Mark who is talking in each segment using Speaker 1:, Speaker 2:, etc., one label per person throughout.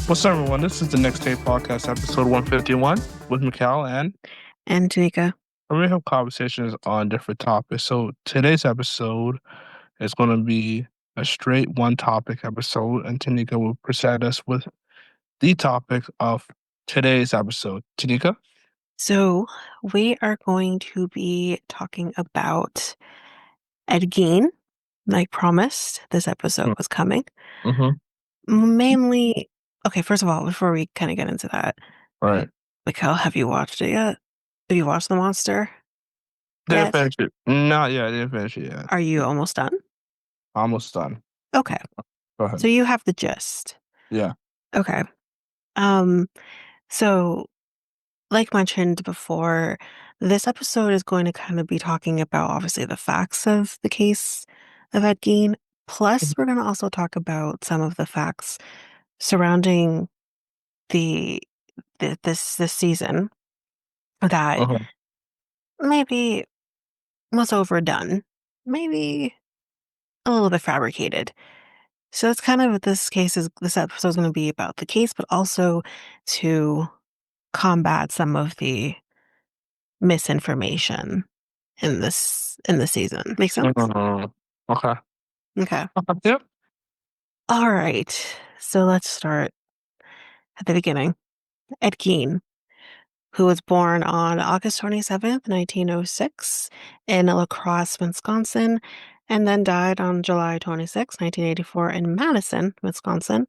Speaker 1: What's up, everyone? This is the Next Day Podcast, episode 151, with Mikel
Speaker 2: and Tanyka.
Speaker 1: we have conversations on different topics. So today's episode is going to be a straight one topic episode, and Tanika will present us with the topic of today's episode. Tanika?
Speaker 2: So we are going to be talking about Ed Gein. Like promised, this episode was coming.
Speaker 1: Mm-hmm.
Speaker 2: Mainly, okay, first of all, before we kind of get into that,
Speaker 1: Right.
Speaker 2: Mikhail, have you watched it yet? Have you watched The Monster
Speaker 1: Didn't
Speaker 2: yet?
Speaker 1: finish it. Not yet. Didn't finish it yet.
Speaker 2: Are you almost done?
Speaker 1: Almost done.
Speaker 2: Okay,
Speaker 1: Go ahead.
Speaker 2: so you have the gist.
Speaker 1: Yeah.
Speaker 2: Okay. So like mentioned before, this episode is going to kind of be talking about obviously the facts of the case of Ed Gein. Plus, we're going to also talk about some of the facts surrounding the, this season that
Speaker 1: Uh-huh.
Speaker 2: maybe was overdone, maybe a little bit fabricated. So it's kind of this episode is going to be about the case, but also to combat some of the misinformation in the season. Make sense?
Speaker 1: Okay.
Speaker 2: Okay.
Speaker 1: Yep.
Speaker 2: All right. So let's start at the beginning. Ed Gein, who was born on August 27th, 1906 in La Crosse, Wisconsin, and then died on July 26th, 1984 in Madison, Wisconsin,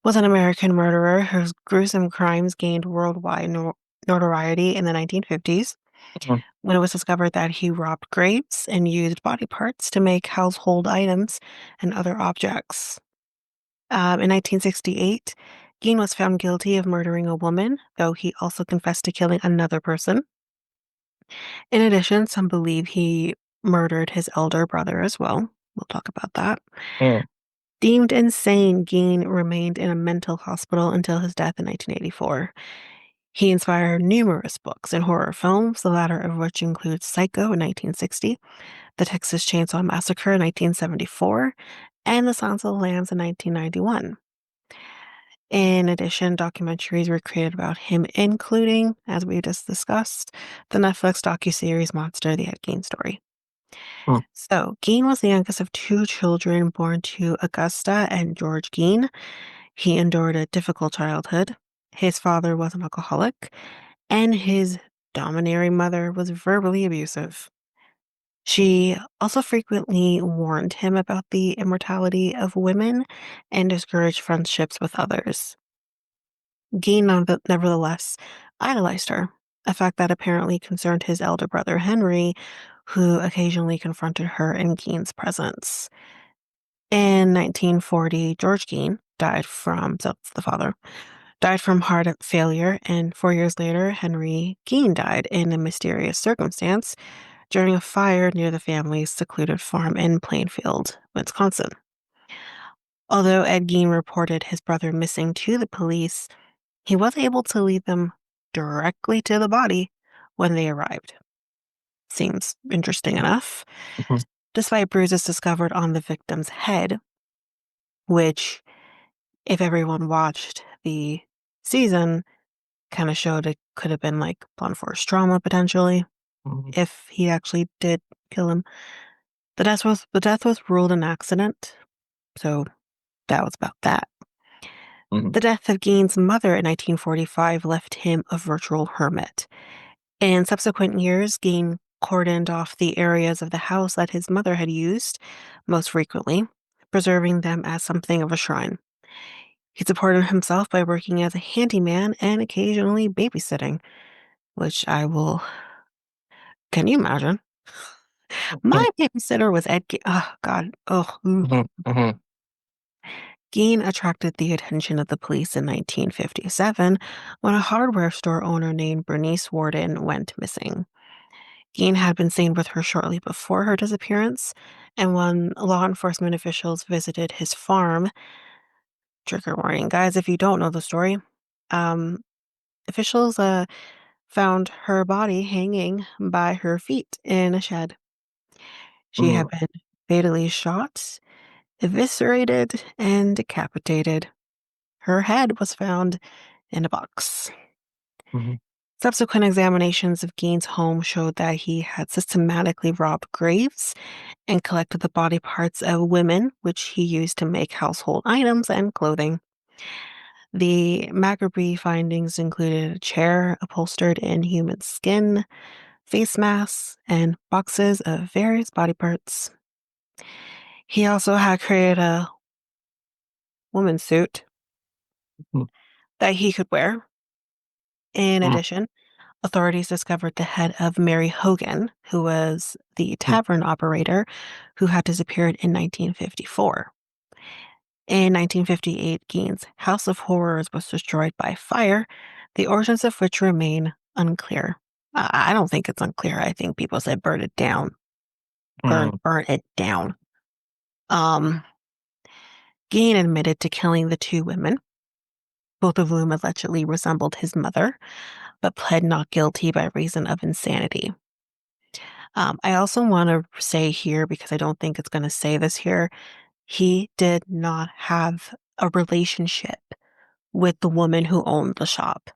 Speaker 2: was an American murderer whose gruesome crimes gained worldwide notoriety in the 1950s.
Speaker 1: Mhm.
Speaker 2: When it was discovered that he robbed graves and used body parts to make household items and other objects. In 1968, Gein was found guilty of murdering a woman, though he also confessed to killing another person. In addition, some believe he murdered his elder brother as well. We'll talk about that.
Speaker 1: Mm.
Speaker 2: Deemed insane, Gein remained in a mental hospital until his death in 1984. He inspired numerous books and horror films, the latter of which include Psycho in 1960, The Texas Chainsaw Massacre in 1974, and The Silence of the Lambs in 1991. In addition, documentaries were created about him, including, as we just discussed, the Netflix docuseries Monster, The Ed Gein Story.
Speaker 1: Mm.
Speaker 2: So, Gein was the youngest of two children born to Augusta and George Gein. He endured a difficult childhood. His father was an alcoholic, and his domineering mother was verbally abusive. She also frequently warned him about the immortality of women and discouraged friendships with others. Gein nevertheless idolized her, a fact that apparently concerned his elder brother Henry, who occasionally confronted her in Gein's presence. In 1940, George Gein so the father, died from heart failure, and 4 years later, Henry Gein died in a mysterious circumstance during a fire near the family's secluded farm in Plainfield, Wisconsin. Although Ed Gein reported his brother missing to the police, he was able to lead them directly to the body when they arrived. Seems interesting enough.
Speaker 1: Mhm.
Speaker 2: Despite bruises discovered on the victim's head, which, if everyone watched the season, kind of showed it could have been like blunt force trauma potentially,
Speaker 1: Mhm.
Speaker 2: if he actually did kill him. The death was ruled an accident, so that was about that.
Speaker 1: Mhm.
Speaker 2: The death of Gein's mother in 1945 left him a virtual hermit. In subsequent years, Gein cordoned off the areas of the house that his mother had used most frequently, preserving them as something of a shrine. He supported himself by working as a handyman and occasionally babysitting, which I will. Can you imagine?
Speaker 1: Mhm.
Speaker 2: My babysitter was Ed Gein. Oh, God. Oh,
Speaker 1: Mhm. Mhm.
Speaker 2: Gein attracted the attention of the police in 1957 when a hardware store owner named Bernice Warden went missing. Gein had been seen with her shortly before her disappearance, and when law enforcement officials visited his farm, trigger warning, guys, if you don't know the story, um, officials found her body hanging by her feet in a shed. She
Speaker 1: Mm,
Speaker 2: had been fatally shot, eviscerated, and decapitated. Her head was found in a box.
Speaker 1: mhm,
Speaker 2: Subsequent examinations of Gein's home showed that he had systematically robbed graves and collected the body parts of women, which he used to make household items and clothing. The macabre findings included a chair upholstered in human skin, face masks, and boxes of various body parts. He also had created a woman's suit
Speaker 1: mm,
Speaker 2: that he could wear. In
Speaker 1: mm,
Speaker 2: addition, authorities discovered the head of Mary Hogan, who was the
Speaker 1: mm,
Speaker 2: tavern operator who had disappeared in 1954. In 1958, Gein's House of Horrors was destroyed by fire, the origins of which remain unclear. I don't think it's unclear. I think people said burn it down.
Speaker 1: mm,
Speaker 2: Burn it down. Um, Gein admitted to killing the two women, both of whom allegedly resembled his mother, but pled not guilty by reason of insanity. I also want to say here, because I don't think it's going to say this here, he did not have a relationship with the woman who owned the shop.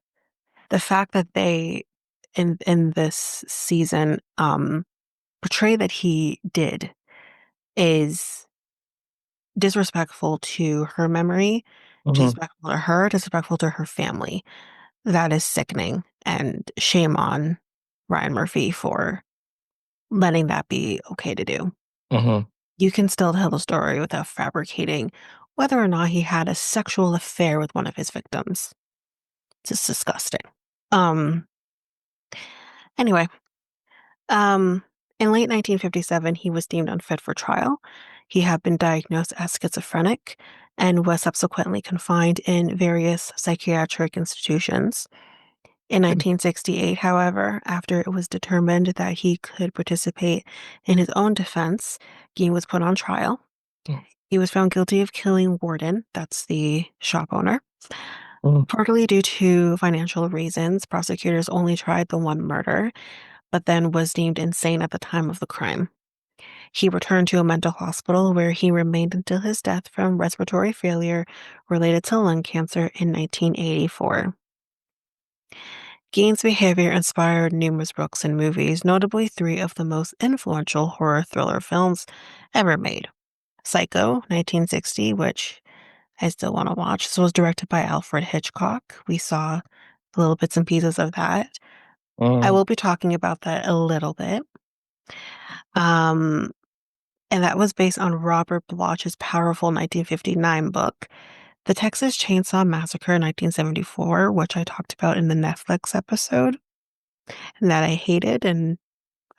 Speaker 2: The fact that they in this season portray that he did is disrespectful to her memory,
Speaker 1: mhm.
Speaker 2: disrespectful to her, disrespectful to her family. That is sickening, and shame on Ryan Murphy for letting that be okay to do.
Speaker 1: Mhm,
Speaker 2: You can still tell the story without fabricating whether or not he had a sexual affair with one of his victims. It's just disgusting. Um, anyway, um, in late 1957, he was deemed unfit for trial. He had been diagnosed as schizophrenic and was subsequently confined in various psychiatric institutions. In 1968, however, after it was determined that he could participate in his own defense, Gein was put on trial.
Speaker 1: mm,
Speaker 2: He was found guilty of killing Warden, that's the shop owner.
Speaker 1: mm,
Speaker 2: Partly due to financial reasons, prosecutors only tried the one murder, but then was deemed insane at the time of the crime. He returned to a mental hospital where he remained until his death from respiratory failure related to lung cancer in 1984. Gein's behavior inspired numerous books and movies, notably three of the most influential horror thriller films ever made. Psycho, 1960, which I still want to watch. This was directed by Alfred Hitchcock. We saw little bits and pieces of that. I
Speaker 1: mm,
Speaker 2: will be talking about that a little bit. Um, and that was based on Robert Bloch's powerful 1959 book, The Texas Chainsaw Massacre 1974, which I talked about in the Netflix episode, and that I hated and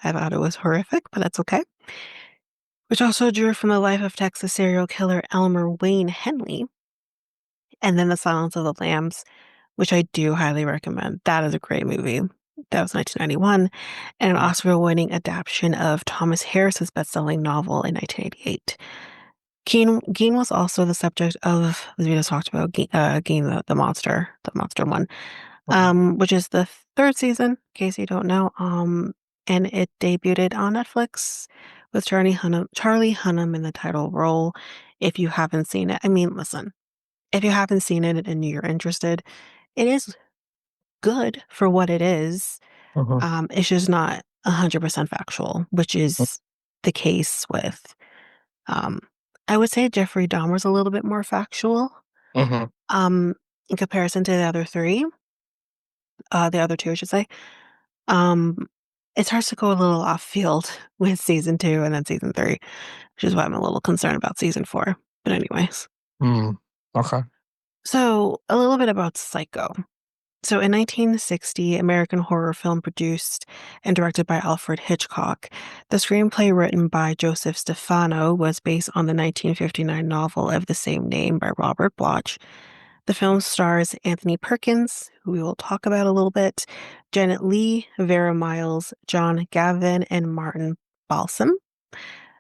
Speaker 2: I thought it was horrific, but that's okay. Which also drew from the life of Texas serial killer Elmer Wayne Henley, and then The Silence of the Lambs, which I do highly recommend. That is a great movie. That was 1991, and an
Speaker 1: mm,
Speaker 2: Oscar-winning adaptation of Thomas Harris's best-selling novel in 1988. Gein was also the subject of, as we just talked about, Gein the monster one,
Speaker 1: mhm,
Speaker 2: which is the third season, in case you don't know. And it debuted on Netflix with Charlie Hunnam in the title role. If you haven't seen it, I mean, listen, if you haven't seen it and you're interested, it is good for what it is.
Speaker 1: mhm,
Speaker 2: It's just not 100% factual, which is the case with, um, I would say Jeffrey Dahmer's a little bit more factual,
Speaker 1: mhm,
Speaker 2: um, in comparison to the other two, I should say. Um, it starts to go a little off field with season two and then season three, which is why I'm a little concerned about season four. But anyways,
Speaker 1: mm. Okay.
Speaker 2: so a little bit about Psycho. So in 1960, American horror film produced and directed by Alfred Hitchcock. The screenplay written by Joseph Stefano was based on the 1959 novel of the same name by Robert Bloch. The film stars Anthony Perkins, who we will talk about a little bit, Janet Leigh, Vera Miles, John Gavin, and Martin Balsam.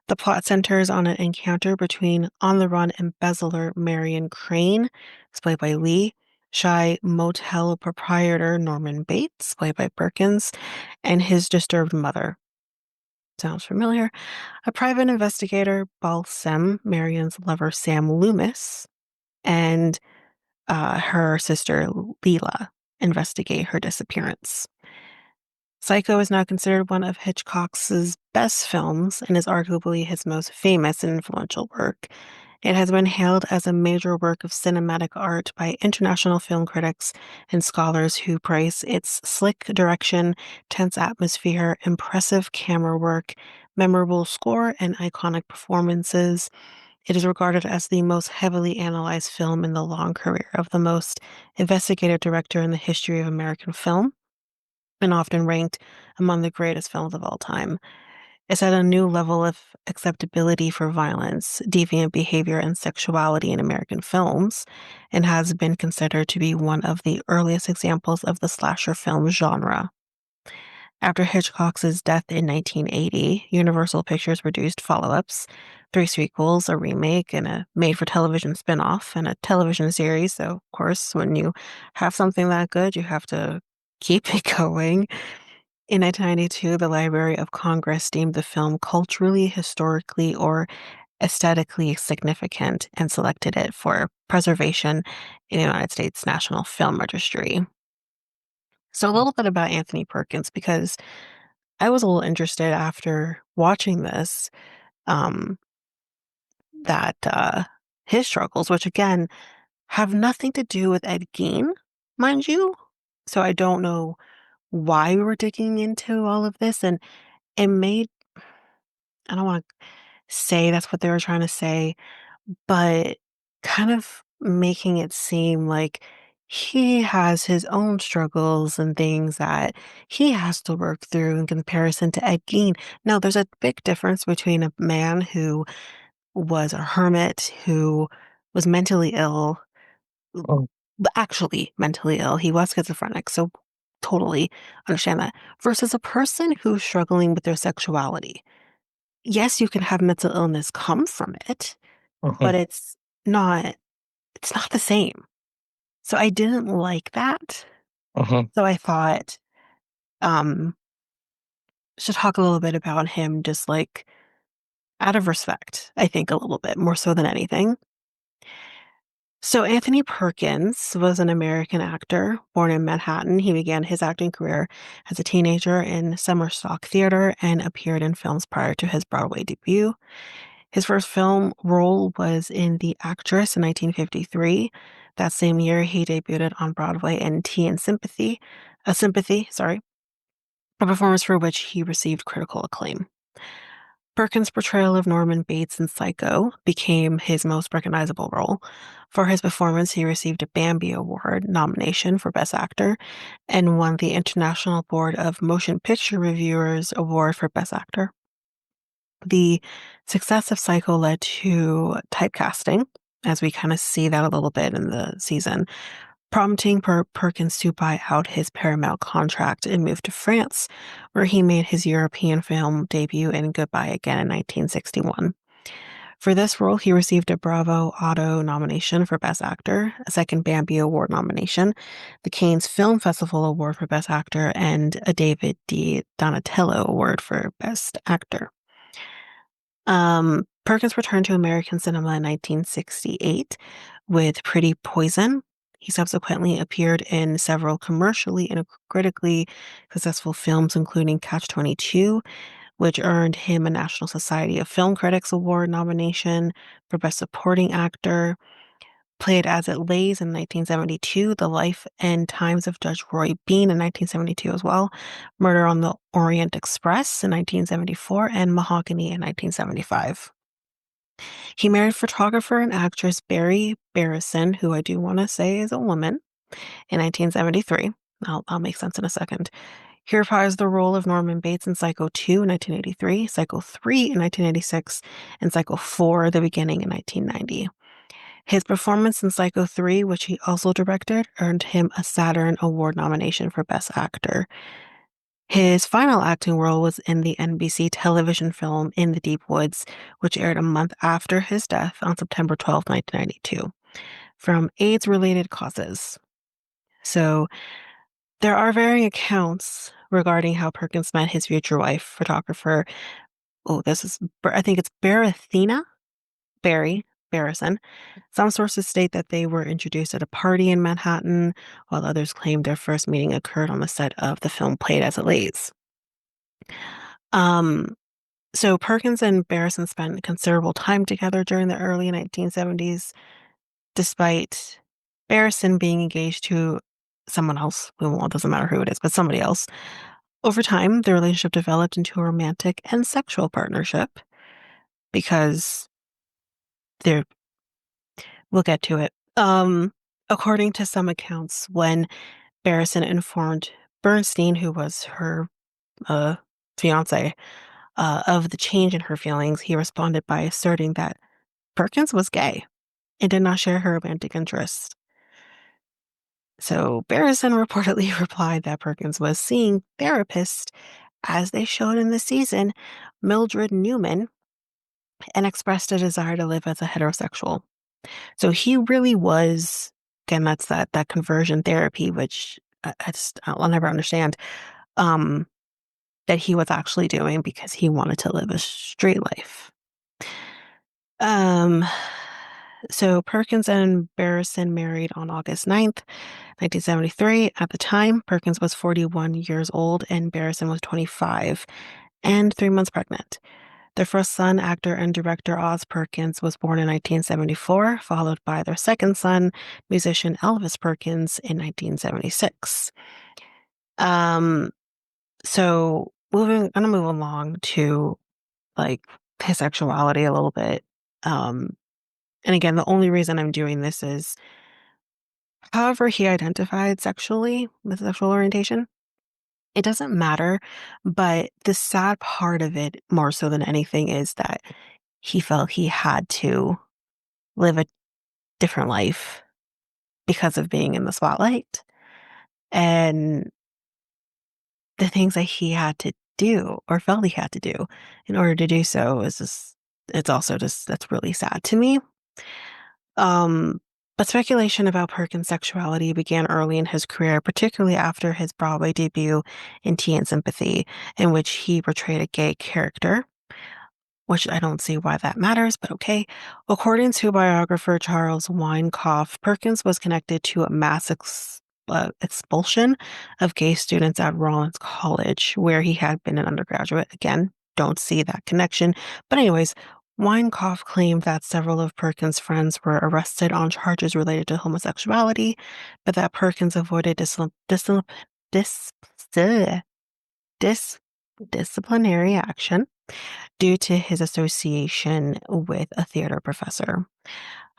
Speaker 2: The plot centers on an encounter between on-the-run embezzler Marion Crane, who's played by Lee, shy motel proprietor Norman Bates, played by Perkins, and his disturbed mother. Sounds familiar. A private investigator, Balsam, Marion's lover Sam Loomis, and her sister Leela investigate her disappearance. Psycho is now considered one of Hitchcock's best films and is arguably his most famous and influential work. It has been hailed as a major work of cinematic art by international film critics and scholars who praise its slick direction, tense atmosphere, impressive camera work, memorable score, and iconic performances. It is regarded as the most heavily analyzed film in the long career of the most investigative director in the history of American film, and often ranked among the greatest films of all time. It's at a new level of acceptability for violence, deviant behavior, and sexuality in American films, and has been considered to be one of the earliest examples of the slasher film genre. After Hitchcock's death in 1980, Universal Pictures produced follow-ups, three sequels, a remake, and a made-for-television spin-off, and a television series. So, of course, when you have something that good, you have to keep it going. In 1992, the Library of Congress deemed the film culturally, historically, or aesthetically significant and selected it for preservation in the United States National Film Registry. So, a little bit about Anthony Perkins, because I was a little interested after watching this, um, that his struggles, which again have nothing to do with Ed Gein, mind you. So, I don't know why we were digging into all of this. And it made, I don't want to say that's what they were trying to say, but kind of making it seem like he has his own struggles and things that he has to work through in comparison to Ed Gein. Now, there's a big difference between a man who was a hermit, who was mentally ill,
Speaker 1: Oh,
Speaker 2: actually mentally ill. He was schizophrenic, so totally understand that, versus a person who's struggling with their sexuality. Yes, you can have mental illness come from it,
Speaker 1: uh-huh,
Speaker 2: but it's not the same. So I didn't like that.
Speaker 1: uh-huh,
Speaker 2: So I thought, um, should talk a little bit about him just like out of respect, I think a little bit more so than anything. So Anthony Perkins was an American actor born in Manhattan. He began his acting career as a teenager in summer stock theater and appeared in films prior to his Broadway debut. His first film role was in The Actress in 1953. That same year, he debuted on Broadway in Tea and Sympathy, sorry, a performance for which he received critical acclaim. Perkins' portrayal of Norman Bates in Psycho became his most recognizable role. For his performance, he received a Bambi Award nomination for Best Actor and won the International Board of Motion Picture Reviewers Award for Best Actor. The success of Psycho led to typecasting, as we kind of see that a little bit in the season, prompting Perkins to buy out his Paramount contract and move to France, where he made his European film debut in Goodbye Again in 1961. For this role, he received a Bravo Auto nomination for Best Actor, a second Bambi Award nomination, the Cannes Film Festival Award for Best Actor, and a David D. Donatello Award for Best Actor. Perkins returned to American cinema in 1968 with Pretty Poison. He subsequently appeared in several commercially and critically successful films, including Catch-22, which earned him a National Society of Film Critics Award nomination for Best Supporting Actor. Played as it lays in 1972, The Life and Times of Judge Roy Bean in 1972 as well, Murder on the Orient Express in 1974, and Mahogany in 1975. He married photographer and actress Barry Barrison, who I do want to say is a woman, in 1973. I'll make sense in a second. He reprised the role of Norman Bates in Psycho 2 in 1983, Psycho 3 in 1986, and Psycho 4, The Beginning in 1990. His performance in Psycho 3, which he also directed, earned him a Saturn Award nomination for Best Actor. His final acting role was in the NBC television film In the Deep Woods, which aired a month after his death on September 12, 1992, from AIDS-related causes. So there are varying accounts regarding how Perkins met his future wife, photographer. Oh, I think it's Barry Barrison. Some sources state that they were introduced at a party in Manhattan, while others claim their first meeting occurred on the set of the film Played as It Lays. Um, so Perkins and Barrison spent considerable time together during the early 1970s, despite Barrison being engaged to someone else. Well, it doesn't matter who it is, but somebody else. Over time, the relationship developed into a romantic and sexual partnership because they're, we'll get to it. According to some accounts, when Barrison informed Bernstein, who was her uh, fiance, of the change in her feelings, he responded by asserting that Perkins was gay and did not share her romantic interests. So Barrison reportedly replied that Perkins was seeing therapists, as they showed in the season, Mildred Newman, and expressed a desire to live as a heterosexual. So he really was, again, that's that conversion therapy, which I'll never understand, um, that he was actually doing because he wanted to live a straight life. Um, so Perkins and Barrison married on August 9th, 1973. At the time, Perkins was 41 years old and Barrison was 25 and 3 months pregnant. Their first son, actor and director Oz Perkins, was born in 1974, followed by their second son, musician Elvis Perkins, in 1976. Um, so gonna move along to like his sexuality a little bit. Um, and again, the only reason I'm doing this is however he identified sexually with sexual orientation. It doesn't matter, but the sad part of it, more so than anything, is that he felt he had to live a different life because of being in the spotlight. And the things that he had to do or felt he had to do in order to do so is just, it's also just, that's really sad to me. Um, but speculation about Perkins' sexuality began early in his career, particularly after his Broadway debut in Tea and Sympathy, in which he portrayed a gay character, which I don't see why that matters, but okay. According to biographer Charles Weinkoff, Perkins was connected to a expulsion of gay students at Rollins College, where he had been an undergraduate. Again, don't see that connection. But anyways, Weinkoff claimed that several of Perkins' friends were arrested on charges related to homosexuality, but that Perkins avoided dis- dis- disciplinary action due to his association with a theater professor.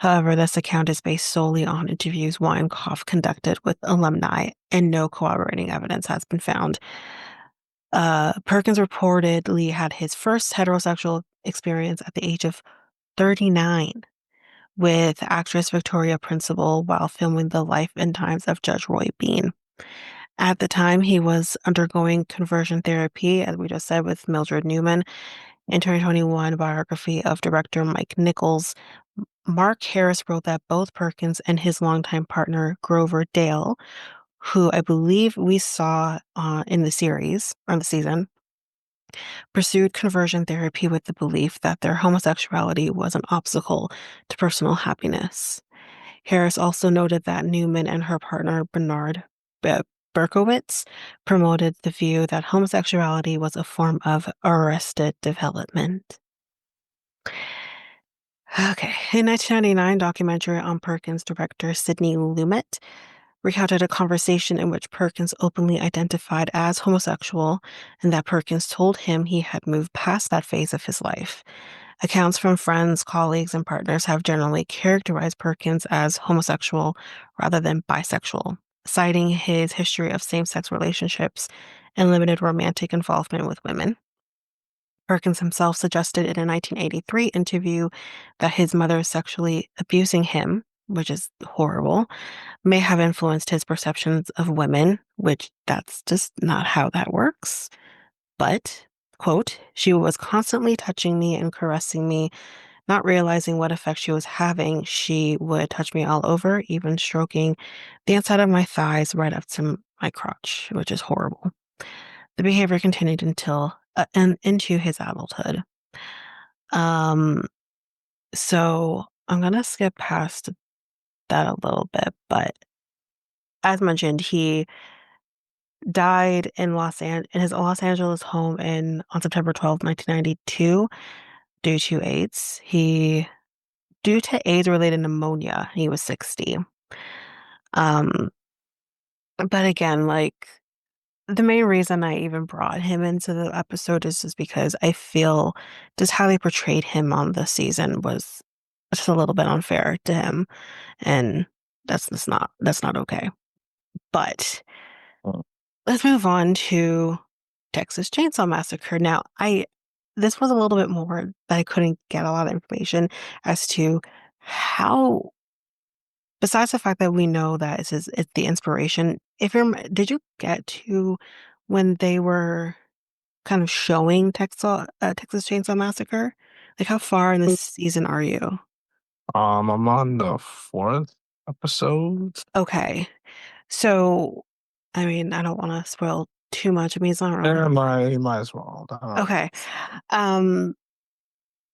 Speaker 2: However, this account is based solely on interviews Weinkoff conducted with alumni, and no corroborating evidence has been found. Perkins reportedly had his first heterosexual experience at the age of 39 with actress Victoria Principal while filming The Life and Times of Judge Roy Bean. At the time, he was undergoing conversion therapy, as we just said, with Mildred Newman. In 2021 biography of director Mike Nichols, Mark Harris wrote that both Perkins and his longtime partner Grover Dale, who I believe we saw in the series or the season, pursued conversion therapy with the belief that their homosexuality was an obstacle to personal happiness. Harris also noted that Newman and her partner Bernard Berkowitz promoted the view that homosexuality was a form of arrested development. Okay. In 1999, documentary on Perkins director Sidney Lumet recounted a conversation in which Perkins openly identified as homosexual and that Perkins told him he had moved past that phase of his life. Accounts from friends, colleagues, and partners have generally characterized Perkins as homosexual rather than bisexual, citing his history of same-sex relationships and limited romantic involvement with women. Perkins himself suggested in a 1983 interview that his mother sexually abusing him, which is horrible, may have influenced his perceptions of women, which that's just not how that works. But, quote, she was constantly touching me and caressing me, Not realizing what effect she was having, she would touch me all over, even stroking the inside of my thighs right up to my crotch, which is horrible. The behavior continued until and into his adulthood. Um, so I'm gonna skip past that a little bit, but as mentioned, he died in his Los Angeles home on September 12th, 1992, due to AIDS. Due to AIDS-related pneumonia, he was 60. Um, but again, like the main reason I even brought him into the episode is just because I feel just how they portrayed him on this season was just a little bit unfair to him, and that's not okay. But
Speaker 1: Mm.
Speaker 2: let's move on to Texas Chainsaw Massacre. Now, I this was a little bit more that I couldn't get a lot of information as to how, besides the fact that we know that it's the inspiration. If you're, did you get to when they were kind of showing Texas Chainsaw Massacre? Like, how far in this season are you?
Speaker 1: I'm on the fourth episode.
Speaker 2: Okay, so I mean, I don't want to spoil too much. I mean, it's not really.
Speaker 1: Yeah, might as well.
Speaker 2: Okay. Um,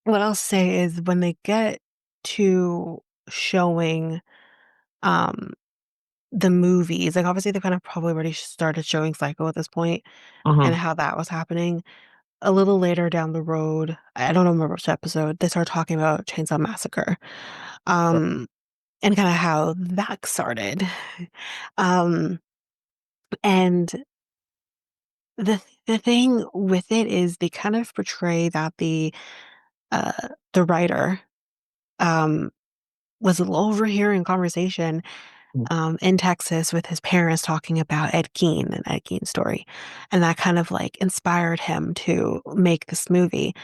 Speaker 2: what I'll say is when they get to showing um the movies, like obviously they kind of probably already started showing Psycho at this point and
Speaker 1: Mm-hmm.
Speaker 2: how that was happening. A little later down the road, I don't remember which episode, they start talking about Chainsaw Massacre. Um and kind of how that started. Um and the thing with it is they kind of portray that uh the writer um was overhearing conversation in Texas with his parents talking about Ed Gein and Ed Gein's story. And that kind of like inspired him to make this movie.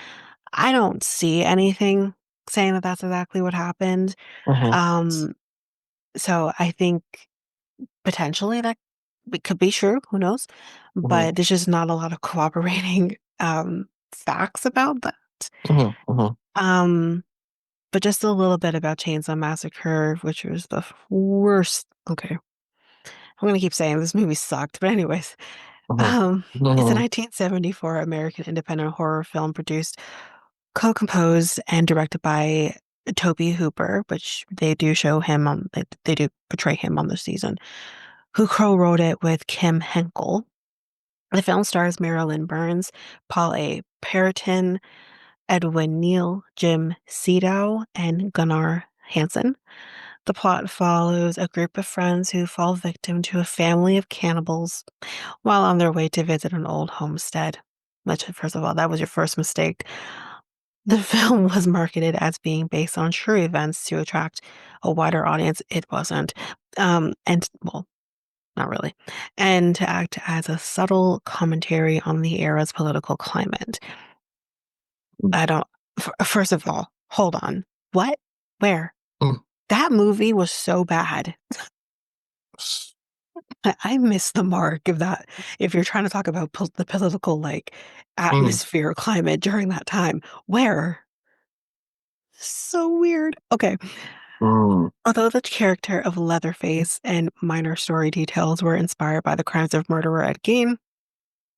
Speaker 2: I don't see anything saying that that's exactly what happened.
Speaker 1: Mm-hmm.
Speaker 2: Um, so I think potentially that it could be true, who knows?
Speaker 1: Mm-hmm.
Speaker 2: But there's just not a lot of cooperating facts about that.
Speaker 1: Mm-hmm. Mm-hmm.
Speaker 2: Um, but just a little bit about Chainsaw Massacre, which was the worst. Okay, I'm gonna keep saying this movie sucked, but anyways, it's a
Speaker 1: Mm-hmm.
Speaker 2: 1974 American independent horror film produced, co-composed, and directed by Tobe Hooper, which they do show him on, they do portray him on the season, who co-wrote it with Kim Henkel. The film stars Marilyn Burns, Paul A. Perrotin, Edwin Neal, Jim Siedow, and Gunnar Hansen. The plot follows a group of friends who fall victim to a family of cannibals while on their way to visit an old homestead. Which, first of all, that was your first mistake. The film was marketed as being based on true events to attract a wider audience. It wasn't. And, well, not really. And to act as a subtle commentary on the era's political climate. I don't, first of all, hold on. What? Where? That movie was so bad. I missed the mark of that. If you're trying to talk about the political like
Speaker 1: Mm-hmm.
Speaker 2: atmosphere, climate during that time, where? So weird. Okay.
Speaker 1: Mm-hmm.
Speaker 2: Although the character of Leatherface and minor story details were inspired by the crimes of murderer Ed Gein,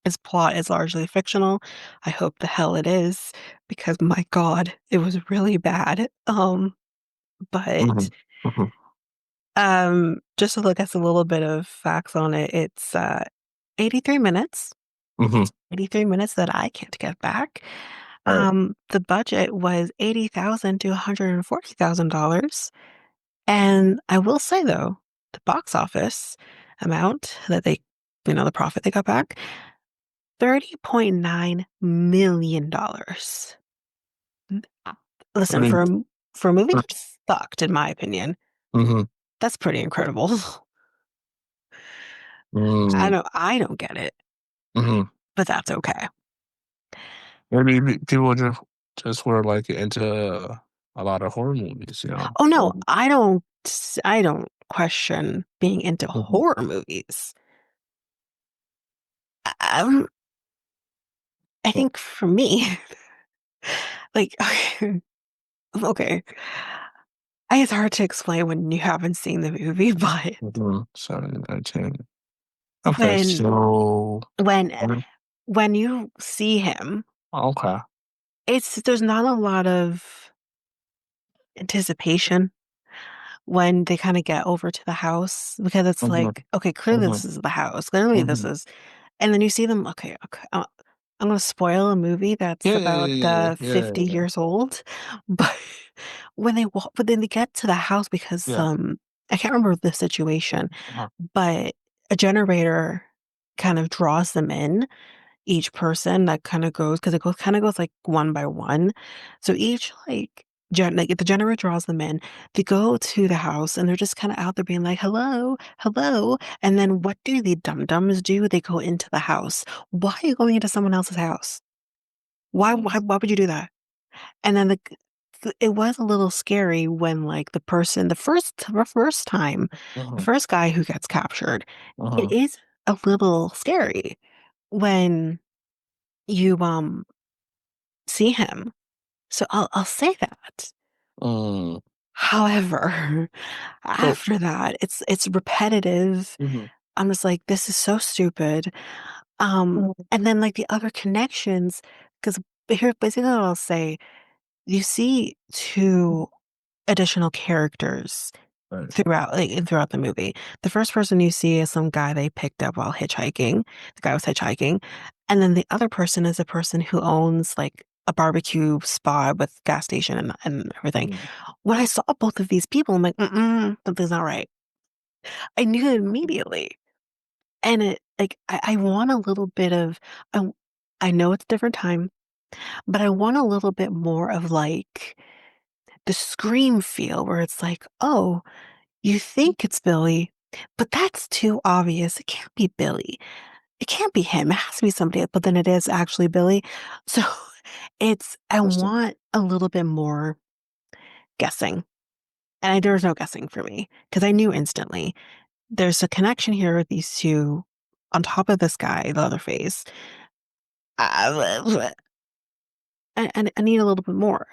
Speaker 2: his plot is largely fictional. I hope the hell it is, because my God, it was really bad. But
Speaker 1: Mm-hmm.
Speaker 2: just to look at a little bit of facts on it, it's 83 minutes.
Speaker 1: Mm-hmm.
Speaker 2: 83 minutes that I can't get back.
Speaker 1: All right.
Speaker 2: The budget was $80,000 to $140,000. And I will say though, the box office amount that the profit they got back, $30.9 million. Listen, for a movie that sucked, in my opinion,
Speaker 1: Mm-hmm.
Speaker 2: that's pretty incredible.
Speaker 1: Mm-hmm.
Speaker 2: I don't get it,
Speaker 1: Mm-hmm.
Speaker 2: but that's okay.
Speaker 1: Maybe people just were like into a lot of horror movies, you know.
Speaker 2: Oh no, I don't question being into
Speaker 1: Mm-hmm.
Speaker 2: horror movies. Um, I think for me, like Okay. It's hard to explain when you haven't seen the movie, but
Speaker 1: 7, 19. Okay,
Speaker 2: when
Speaker 1: so
Speaker 2: when
Speaker 1: mhm,
Speaker 2: when you see him,
Speaker 1: okay.
Speaker 2: it's there's not a lot of anticipation when they kind of get over to the house because it's
Speaker 1: Mhm,
Speaker 2: like, okay, clearly
Speaker 1: mhm,
Speaker 2: this is the house. Clearly this
Speaker 1: mhm.
Speaker 2: is, and then you see them. Okay, okay. I'm gonna spoil a movie that's
Speaker 1: Yeah,
Speaker 2: about
Speaker 1: yeah, yeah, yeah,
Speaker 2: 50
Speaker 1: yeah,
Speaker 2: years old, but when they walk, but then they get to the house because
Speaker 1: yeah.
Speaker 2: I can't remember the situation,
Speaker 1: Uh-huh.
Speaker 2: but a generator kind of draws them in each person that kind of goes because it goes kind of goes like one by one. So each like if the generator draws them in, they go to the house and they're just kind of out there being like, hello, hello. And then what do the dum-dums do? They go into the house. Why are you going into someone else's house? Why would you do that? And then it was a little scary when like the first time, the
Speaker 1: Uh-huh.
Speaker 2: first guy who gets captured, it
Speaker 1: Uh-huh.
Speaker 2: is a little scary when you see him. So I'll say that.
Speaker 1: Mm.
Speaker 2: However,
Speaker 1: So,
Speaker 2: after that, it's repetitive.
Speaker 1: mhm,
Speaker 2: I'm just like, this is so stupid.
Speaker 1: mhm,
Speaker 2: And then like the other connections, because here basically what I'll say, you see two additional characters
Speaker 1: right,
Speaker 2: throughout the movie. The first person you see is some guy they picked up while hitchhiking. The guy was hitchhiking. And then the other person is a person who owns like a barbecue spot with gas station and everything.
Speaker 1: mhm,
Speaker 2: When I saw both of these people, I'm like, something's not right. I knew it immediately. And it like I want a little bit of I, I know it's a different time, but I want a little bit more of like the Scream feel where it's like, oh, you think it's Billy, but that's too obvious. It can't be Billy. It can't be him. It has to be somebody else, but then it is actually Billy. So I
Speaker 1: interesting.
Speaker 2: want a little bit more guessing. And there's no guessing for me because I knew instantly there's a connection here with these two on top of this guy, the other face. Uh, and I need a little bit more.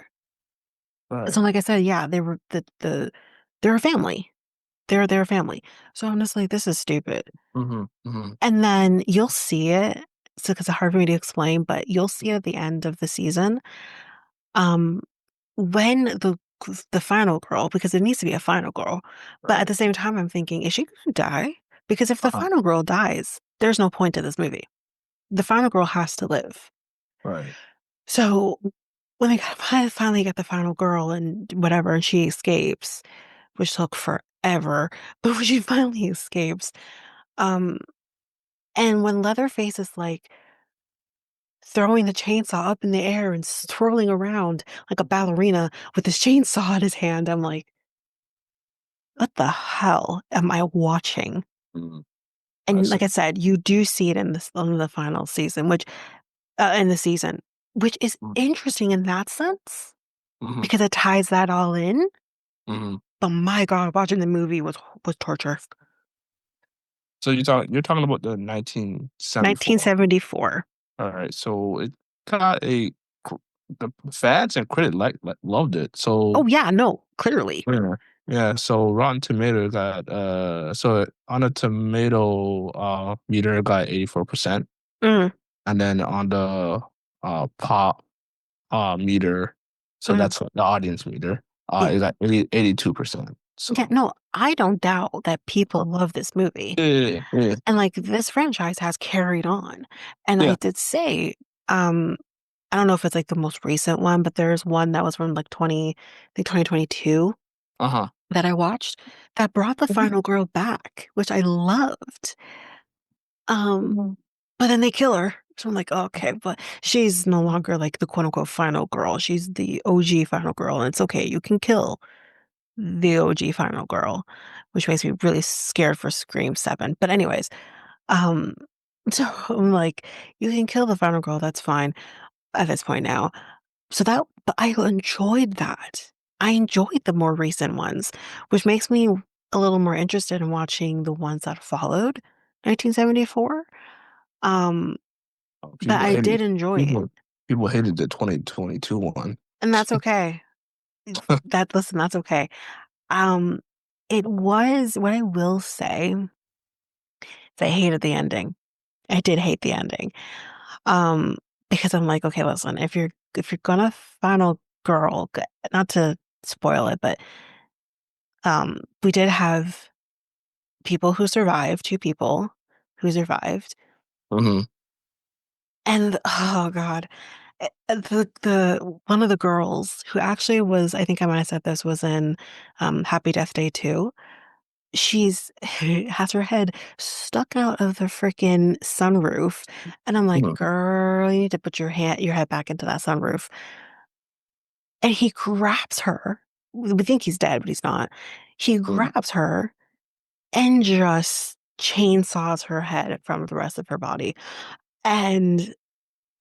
Speaker 2: So,
Speaker 1: Right.
Speaker 2: like I said, yeah, they were they're a family. They're a family. So I'm just like, this is stupid.
Speaker 1: Mhm, mhm,
Speaker 2: And then you'll see it. So, because it's hard for me to explain, but you'll see at the end of the season, um, when the final girl, because it needs to be a final girl. But at
Speaker 1: right.
Speaker 2: the same time, I'm thinking, is she gonna die? Because if the
Speaker 1: Uh-huh.
Speaker 2: final girl dies, there's no point to this movie. The final girl has to live.
Speaker 1: Right.
Speaker 2: So when they finally get the final girl and whatever, and she escapes, which took forever, but when she finally escapes, um, and when Leatherface is like throwing the chainsaw up in the air and twirling around like a ballerina with his chainsaw in his hand, I'm like, what the hell am I watching?
Speaker 1: Mhm. I
Speaker 2: And
Speaker 1: see.
Speaker 2: like I said, you do see it in this in the final season, which in the season, which is
Speaker 1: Mhm,
Speaker 2: interesting in that sense
Speaker 1: mhm,
Speaker 2: because it ties that all in.
Speaker 1: mhm.
Speaker 2: But my God, watching the movie was torture.
Speaker 1: So you're talking about the 1974.
Speaker 2: 1974.
Speaker 1: Alright, so it got a cr the fans and critic loved it,
Speaker 2: Oh
Speaker 1: so
Speaker 2: yeah, no, clearly.
Speaker 1: yeah, yeah, so Rotten Tomatoes got, so on a tomato, meter, it got 84%,
Speaker 2: Mm,
Speaker 1: and then on the, pop, meter, so
Speaker 2: mm,
Speaker 1: that's what the audience meter,
Speaker 2: yeah.
Speaker 1: it got 82%,
Speaker 2: Yeah,
Speaker 1: so
Speaker 2: no, I don't doubt that people love this movie.
Speaker 1: yeah, yeah,
Speaker 2: And like this franchise has carried on. And I
Speaker 1: yeah,
Speaker 2: did say, um, I don't know if it's like the most recent one, but there's one that was from like 2022
Speaker 1: uh-huh.
Speaker 2: that I watched that brought the
Speaker 1: Mhm,
Speaker 2: final girl back, which I loved. Um,
Speaker 1: mhm,
Speaker 2: but then they kill her. So I'm like, okay, but she's no longer like the quote unquote final girl. She's the OG final girl, and it's okay. You can kill the OG final girl, which makes me really scared for Scream 7. But anyways, um, so I'm like, you can kill the final girl, that's fine at this point now. But I enjoyed that. I enjoyed the more recent ones, which makes me a little more interested in watching the ones that followed 1974. Um, but
Speaker 1: people
Speaker 2: I
Speaker 1: hated
Speaker 2: did enjoy it,
Speaker 1: people people hated the 2022 one.
Speaker 2: and that's okay. That listen, that's okay. Um, it was what I will say is I hated the ending. I did hate the ending. Um, because I'm like, okay, listen, if you're gonna find a girl, not to spoil it, but we did have people who survived, two people who survived,
Speaker 1: Hmm.
Speaker 2: and oh God, the one of the girls who actually was, I think I might have said this was in Happy Death Day too. She's has her head stuck out of the freaking sunroof, and I'm like,
Speaker 1: Hmm.
Speaker 2: girl, you need to put your head back into that sunroof. And he grabs her. We think he's dead, but he's not. He grabs her and just chainsaws her head from the rest of her body. And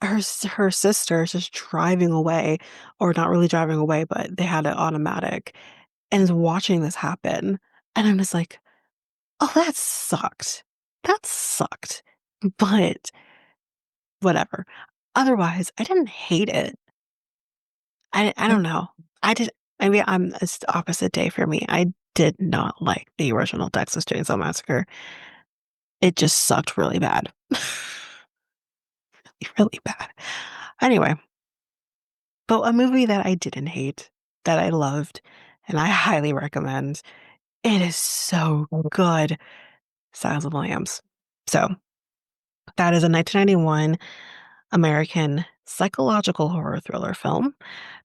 Speaker 2: her sister is just driving away, or not really driving away, but they had it automatic, and is watching this happen. And I'm just like, oh, that sucked. That sucked. But whatever. Otherwise, I didn't hate it. I don't know. I did. Maybe it's the opposite day for me. I did not like the original Texas Chainsaw Massacre. It just sucked really bad. Really bad. Anyway, but a movie that I didn't hate, that I loved, and I highly recommend. It is so good. Silence of the Lambs. So that is a 1991 American psychological horror thriller film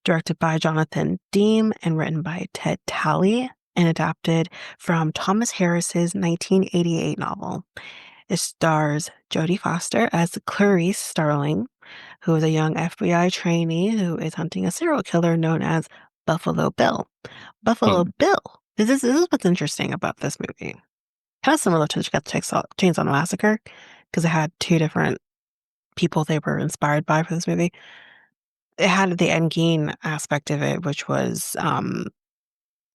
Speaker 2: directed by Jonathan Demme and written by Ted Talley and adapted from Thomas Harris's 1988 novel. It stars Jodie Foster as Clarice Starling, who is a young FBI trainee who is hunting a serial killer known as Buffalo Bill. Buffalo
Speaker 1: Hmm.
Speaker 2: Bill. This is what's interesting about this movie. Kind of similar to Chainsaw Massacre, because it had two different people they were inspired by for this movie. It had the Ed Gein aspect of it, which was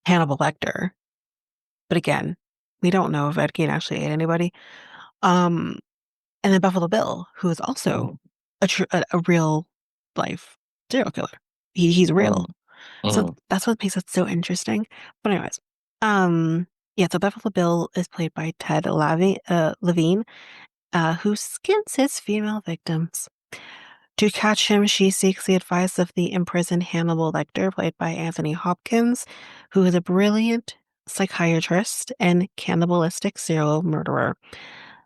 Speaker 2: Hannibal Lecter. But again, we don't know if Ed Gein actually ate anybody. Um, and then Buffalo Bill, who is also a real life serial killer. He's real. So
Speaker 1: Hmm.
Speaker 2: that's what makes it so interesting. But anyways, um, yeah. So Buffalo Bill is played by Levine, who skins his female victims. To catch him, she seeks the advice of the imprisoned Hannibal Lecter, played by Anthony Hopkins, who is a brilliant psychiatrist and cannibalistic serial murderer.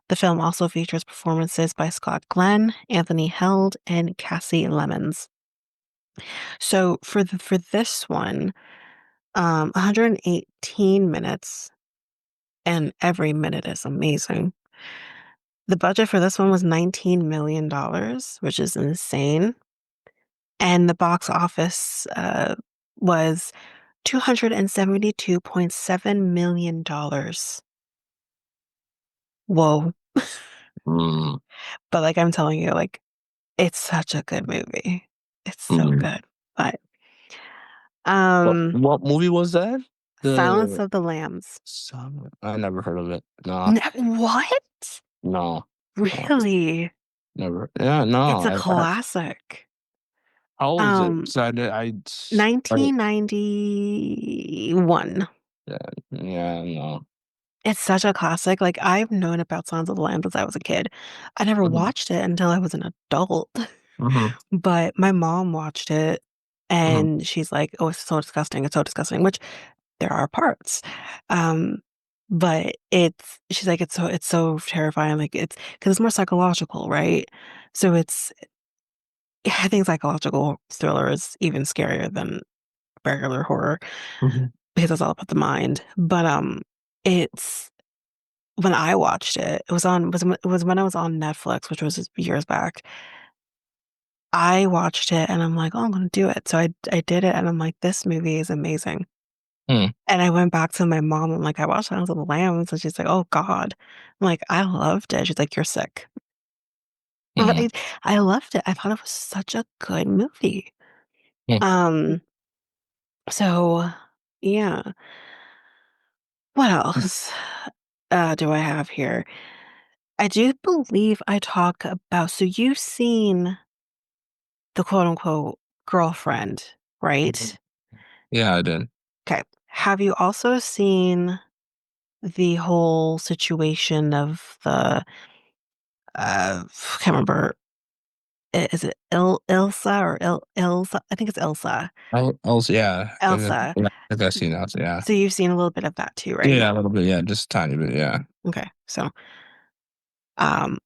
Speaker 2: The film also features performances by Scott Glenn, Anthony Held, and Cassie Lemons. So for this one, 118 minutes, and every minute is amazing. The budget for this one was $19 million, which is insane. And the box office was $272.7 million. Whoa.
Speaker 1: Hmm.
Speaker 2: But like I'm telling you, like it's such a good movie. It's so
Speaker 1: Hmm.
Speaker 2: good. But
Speaker 1: What
Speaker 2: um
Speaker 1: what movie was that?
Speaker 2: Silence
Speaker 1: The
Speaker 2: of the Lambs.
Speaker 1: Summer. I never heard of it. Nah,
Speaker 2: What?
Speaker 1: no, no,
Speaker 2: Really?
Speaker 1: never. Yeah, no.
Speaker 2: It's a classic.
Speaker 1: How old is it?
Speaker 2: Um
Speaker 1: 'Cause I
Speaker 2: 1991.
Speaker 1: yeah, yeah, no.
Speaker 2: It's such a classic. Like I've known about Silence of the Lambs since I was a kid. I never
Speaker 1: Hmm.
Speaker 2: watched it until I was an adult.
Speaker 1: Hmm.
Speaker 2: But my mom watched it
Speaker 1: Hmm.
Speaker 2: and she's like, "Oh, it's so disgusting. It's so disgusting," which there are parts. Um, but she's like, it's so terrifying. Like it's because it's more psychological, right? So I think psychological thriller is even scarier than regular horror
Speaker 1: Hmm.
Speaker 2: because it's all about the mind. But it's when I watched it, it was when I was on Netflix, which was years back. I watched it and I'm like, oh, I'm gonna do it. So I did it and I'm like, this movie is amazing.
Speaker 1: Hmm.
Speaker 2: And I went back to my mom. I'm like, I watched Silence of the Lambs, and she's like, oh God. I'm like, I loved it. She's like, you're sick. But
Speaker 1: Hmm.
Speaker 2: I loved it. I thought it was such a good movie.
Speaker 1: Hmm.
Speaker 2: Um, so yeah. What else do I have here? I do believe I talk about, so you've seen the quote unquote girlfriend,
Speaker 1: Hmm.
Speaker 2: right?
Speaker 1: Yeah, I did.
Speaker 2: Okay. Have you also seen the whole situation of the I can't remember. Is it Ilsa or Ilsa? I think it's Ilsa.
Speaker 1: Also, yeah,
Speaker 2: Elsa.
Speaker 1: yeah, I think I've seen that. Yeah,
Speaker 2: So you've seen a little bit of that too, right?
Speaker 1: yeah, a little bit. Yeah, just a tiny bit. Yeah,
Speaker 2: Okay. So um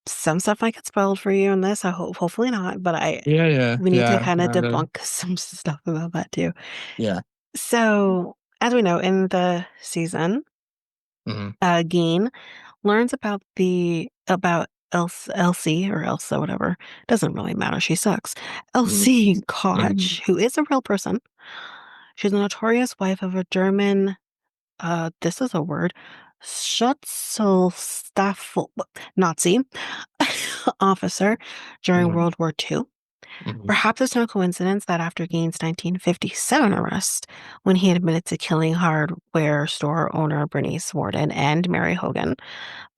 Speaker 2: some stuff might get spoiled for you in this. I hope hopefully not, but I
Speaker 1: yeah, yeah,
Speaker 2: we need to
Speaker 1: yeah.
Speaker 2: kind of
Speaker 1: Kind of.
Speaker 2: debunk some stuff about that too.
Speaker 1: Yeah.
Speaker 2: So as we know in the season,
Speaker 1: Hmm.
Speaker 2: Geen learns about Elsie or Elsa, whatever. Doesn't really matter. She sucks.
Speaker 1: Hmm.
Speaker 2: Elsie
Speaker 1: Hmm.
Speaker 2: Koch, who is a real person. She's a notorious wife of a German, this is a word, Schutzstaffel Nazi officer during
Speaker 1: Hmm.
Speaker 2: World War II.
Speaker 1: Hmm.
Speaker 2: Perhaps it's no coincidence that after Gein's 1957 arrest, when he admitted to killing hardware store owner Bernice Worden and Mary Hogan,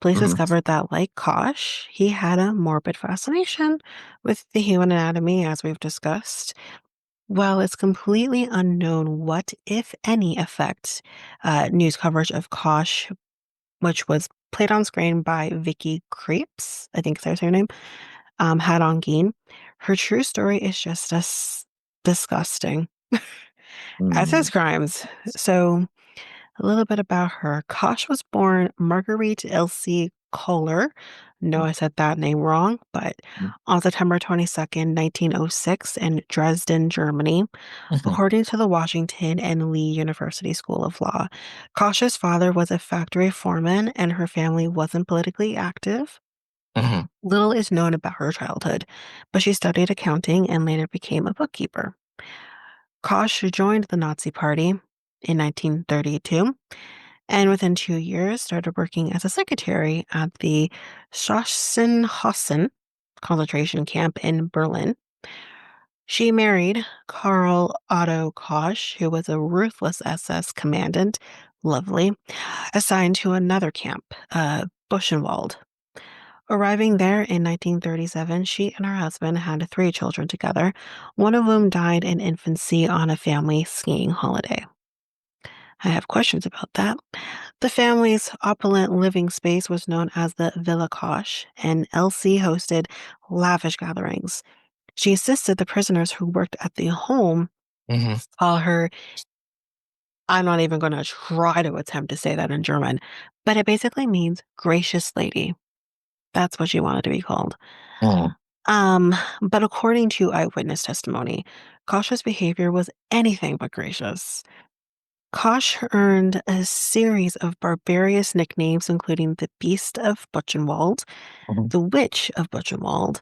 Speaker 2: police
Speaker 1: Hmm.
Speaker 2: discovered that, like Koch, he had a morbid fascination with the human anatomy, as we've discussed. While it's completely unknown what, if any, effect news coverage of Koch, which was played on screen by Vicky Krieps, I think is her name, had on Geen, her true story is just as disgusting as
Speaker 1: Hmm.
Speaker 2: his crimes. So, a little bit about her. Koch was born Marguerite Elsie Kohler. No, I said that name wrong, but on September 22nd, 1906, in Dresden, Germany, according to the Washington and Lee University School of Law. Koch's father was a factory foreman and her family wasn't politically active.
Speaker 1: Hmm.
Speaker 2: Little is known about her childhood, but she studied accounting and later became a bookkeeper. Koch joined the Nazi Party in 1932 and within 2 years started working as a secretary at the Sachsenhausen concentration camp in Berlin. She married Karl Otto Koch, who was a ruthless SS commandant, lovely, assigned to another camp, Buchenwald. Arriving there in 1937, she and her husband had three children together, one of whom died in infancy on a family skiing holiday. I have questions about that. The family's opulent living space was known as the Villa Koch, and Elsie hosted lavish gatherings. She assisted the prisoners who worked at the home
Speaker 1: Hmm.
Speaker 2: call her, I'm not even going to try to attempt to say that in German, but it basically means gracious lady. That's what she wanted to be called.
Speaker 1: Hmm.
Speaker 2: Um, but according to eyewitness testimony, Koch's behavior was anything but gracious. Koch earned a series of barbarous nicknames, including the Beast of Buchenwald, the Witch of Buchenwald,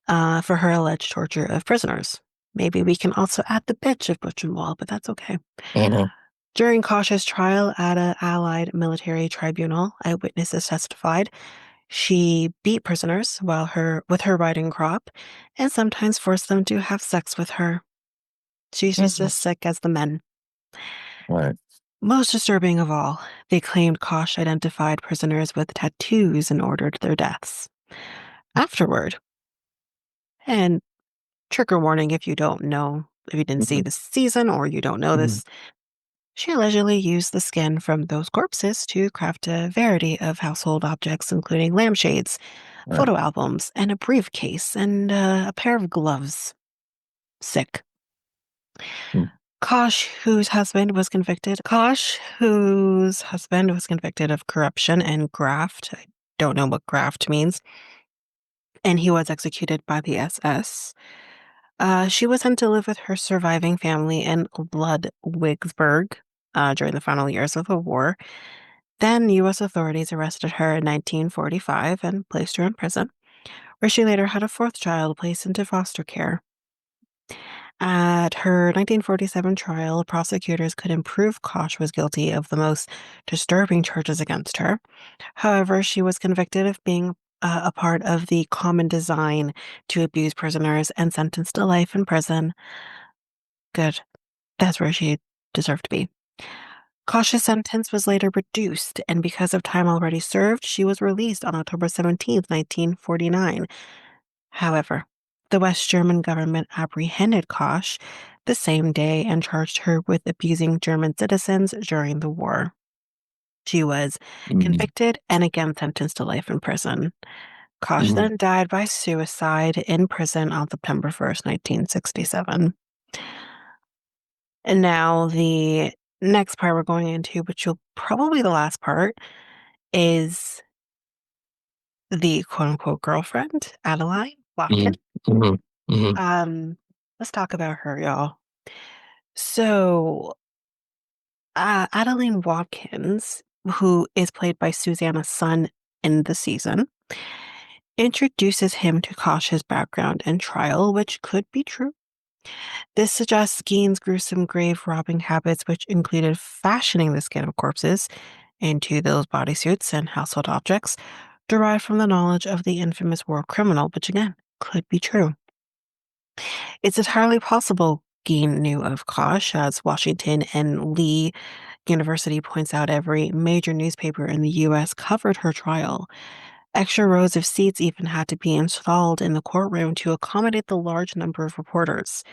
Speaker 2: for her alleged torture of prisoners. Maybe we can also add the Bitch of Buchenwald, but that's okay.
Speaker 1: Hmm.
Speaker 2: During Koch's trial at an Allied military tribunal, eyewitnesses testified she beat prisoners with her riding crop and sometimes forced them to have sex with her. She's just as sick as the men.
Speaker 1: Right.
Speaker 2: Most disturbing of all, they claimed Koch identified prisoners with tattoos and ordered their deaths. Afterward, and trigger warning if you didn't see
Speaker 1: Hmm.
Speaker 2: the season or you don't know
Speaker 1: Hmm.
Speaker 2: this, she allegedly used the skin from those corpses to craft a variety of household objects, including lampshades,
Speaker 1: Right.
Speaker 2: photo albums, and a briefcase, and a pair of gloves. Sick. Koch, whose husband was convicted of corruption and graft. I don't know what graft means. And he was executed by the SS. She was sent to live with her surviving family in Ludwigsburg during the final years of the war. Then U.S. authorities arrested her in 1945 and placed her in prison, where she later had a fourth child placed into foster care. At her 1947 trial, prosecutors couldn't prove Koch was guilty of the most disturbing charges against her. However, she was convicted of being a part of the common design to abuse prisoners and sentenced to life in prison. Good. That's where she deserved to be. Koch's sentence was later reduced, and because of time already served, she was released on October 17th, 1949. However, The West German government apprehended Koch the same day and charged her with abusing German citizens during the war. She was
Speaker 1: Mm,
Speaker 2: convicted and again sentenced to life in prison. Koch
Speaker 1: mhm,
Speaker 2: then died by suicide in prison on September 1st, 1967. And now the next part we're going into, which will probably be the last part, is the quote unquote girlfriend, Adeline
Speaker 1: mhm,
Speaker 2: Watkins.
Speaker 1: mhm, mhm,
Speaker 2: Um, let's talk about her, y'all. So, Adeline Watkins, who is played by Susanna Sun in the season, introduces him to Kosh's background and trial, which could be true. This suggests Gein's gruesome grave robbing habits, which included fashioning the skin of corpses into those bodysuits and household objects, derived from the knowledge of the infamous war criminal, which again could be true. It's entirely possible Gein knew of Koch, as Washington and Lee University points out every major newspaper in the US covered her trial. Extra rows of seats even had to be installed in the courtroom to accommodate the large number of reporters.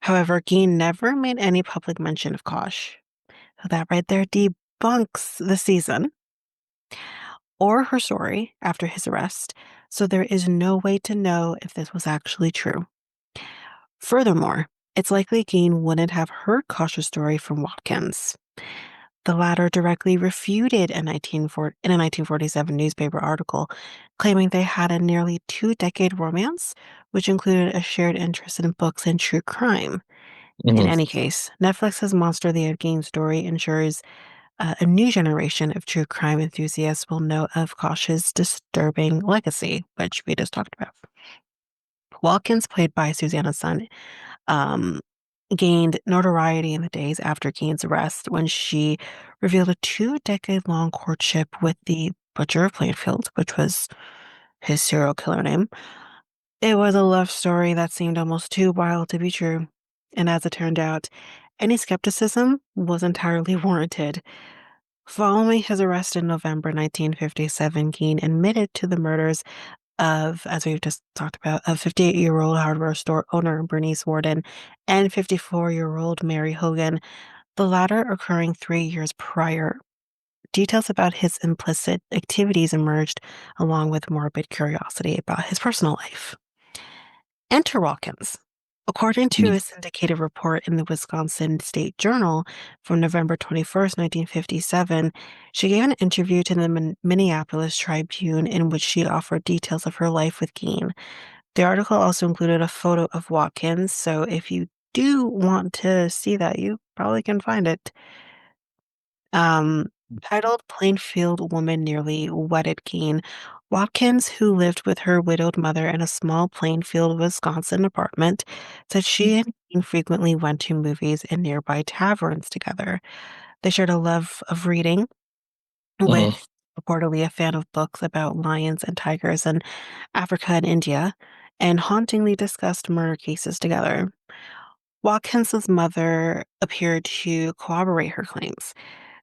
Speaker 2: However, Gein never made any public mention of Koch. So that right there debunks the season or her story after his arrest, so there is no way to know if this was actually true. Furthermore, it's likely Gein wouldn't have heard Koch's story from Watkins. The latter directly refuted in a 1947 newspaper article, claiming they had a nearly two-decade romance, which included a shared interest in books and true crime. In
Speaker 1: mhm,
Speaker 2: any case, Netflix's Monster the Ed Gein story ensures a new generation of true crime enthusiasts will know of Koch's disturbing legacy, which we just talked about. Watkins, played by Susanna Sun, um, gained notoriety in the days after Gein's arrest when she revealed a two-decade-long courtship with the Butcher of Plainfield, which was his serial killer name. It was a love story that seemed almost too wild to be true. And as it turned out, any skepticism was entirely warranted. Following his arrest in November 1957, Gein admitted to the murders of, as we've just talked about, a 58-year-old hardware store owner, Bernice Warden, and 54-year-old Mary Hogan, the latter occurring 3 years prior. Details about his implicit activities emerged, along with morbid curiosity about his personal life. Enter Watkins. According to
Speaker 1: mhm,
Speaker 2: a syndicated report in the Wisconsin State Journal from November 21st, 1957, she gave an interview to the Minneapolis Tribune in which she offered details of her life with Gein. The article also included a photo of Watkins, so if you do want to see that, you probably can find it. Um, Titled Plainfield Woman Nearly Wedded Gein, Watkins, who lived with her widowed mother in a small Plainfield, Wisconsin apartment, said she and Gein frequently went to movies and nearby taverns together. They shared a love of reading,
Speaker 1: mhm,
Speaker 2: with reportedly a fan of books about lions and tigers in Africa and India, and hauntingly discussed murder cases together. Watkins's mother appeared to corroborate her claims,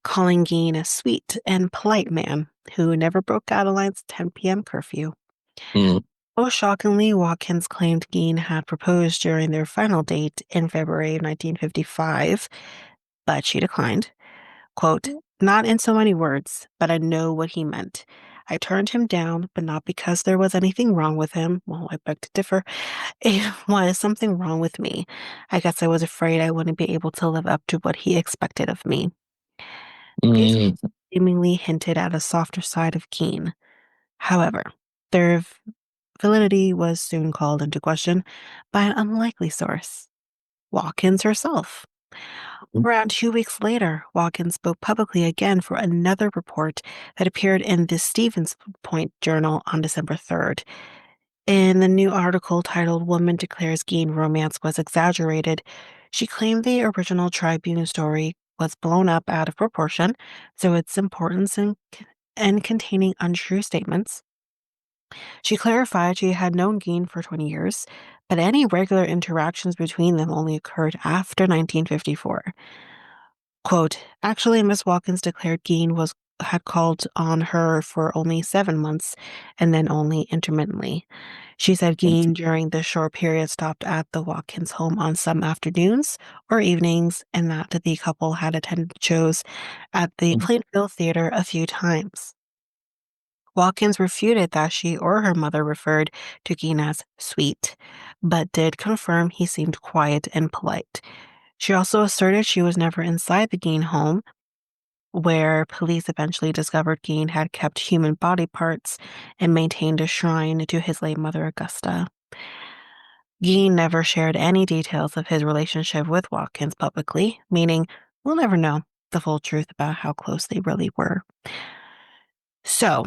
Speaker 2: calling Gein a sweet and polite man who never broke Adeline's 10 p.m. curfew.
Speaker 1: mhm,
Speaker 2: Most shockingly, Watkins claimed Gein had proposed during their final date in February of 1955, but she declined. Quote, not in so many words, but I know what he meant. I turned him down, but not because there was anything wrong with him. Well, I beg to differ. It was something wrong with me. I guess I was afraid I wouldn't be able to live up to what he expected of me. These
Speaker 1: mhm,
Speaker 2: seemingly hinted at a softer side of Keene. However, their validity was soon called into question by an unlikely source, Watkins herself. Around 2 weeks later, Watkins spoke publicly again for another report that appeared in the Stevens Point Journal on December 3rd. In the new article titled Woman Declares Gein Romance Was Exaggerated, she claimed the original Tribune story was blown up out of proportion, so its importance and containing untrue statements. She clarified she had known Gein for 20 years, but any regular interactions between them only occurred after 1954. Quote, actually, Miss Watkins declared Gein was had called on her for only 7 months and then only intermittently. She said Gein during this short period stopped at the Watkins home on some afternoons or evenings, and that the couple had attended shows at the Plainfield Theater a few times. Watkins refuted that she or her mother referred to Gein as sweet, but did confirm he seemed quiet and polite. She also asserted she was never inside the Gein home, where police eventually discovered Gein had kept human body parts and maintained a shrine to his late mother, Augusta. Gein never shared any details of his relationship with Watkins publicly, meaning we'll never know the full truth about how close they really were. So,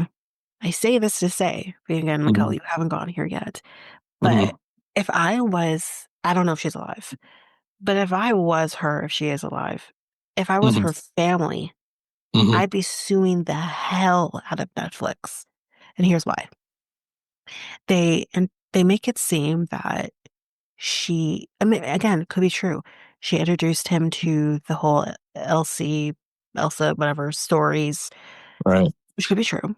Speaker 2: I say this to say, again, Mikel,
Speaker 1: Mhm.
Speaker 2: you haven't gone here yet, but
Speaker 1: Mhm.
Speaker 2: if I was, I don't know if she's alive, but if I was her, if she is alive, if I was
Speaker 1: Mhm.
Speaker 2: her family,
Speaker 1: Mhm.
Speaker 2: I'd be suing the hell out of Netflix. And here's why. They make it seem that I mean, again, it could be true. She introduced him to the whole Elsa, whatever stories,
Speaker 1: Right.
Speaker 2: which could be true.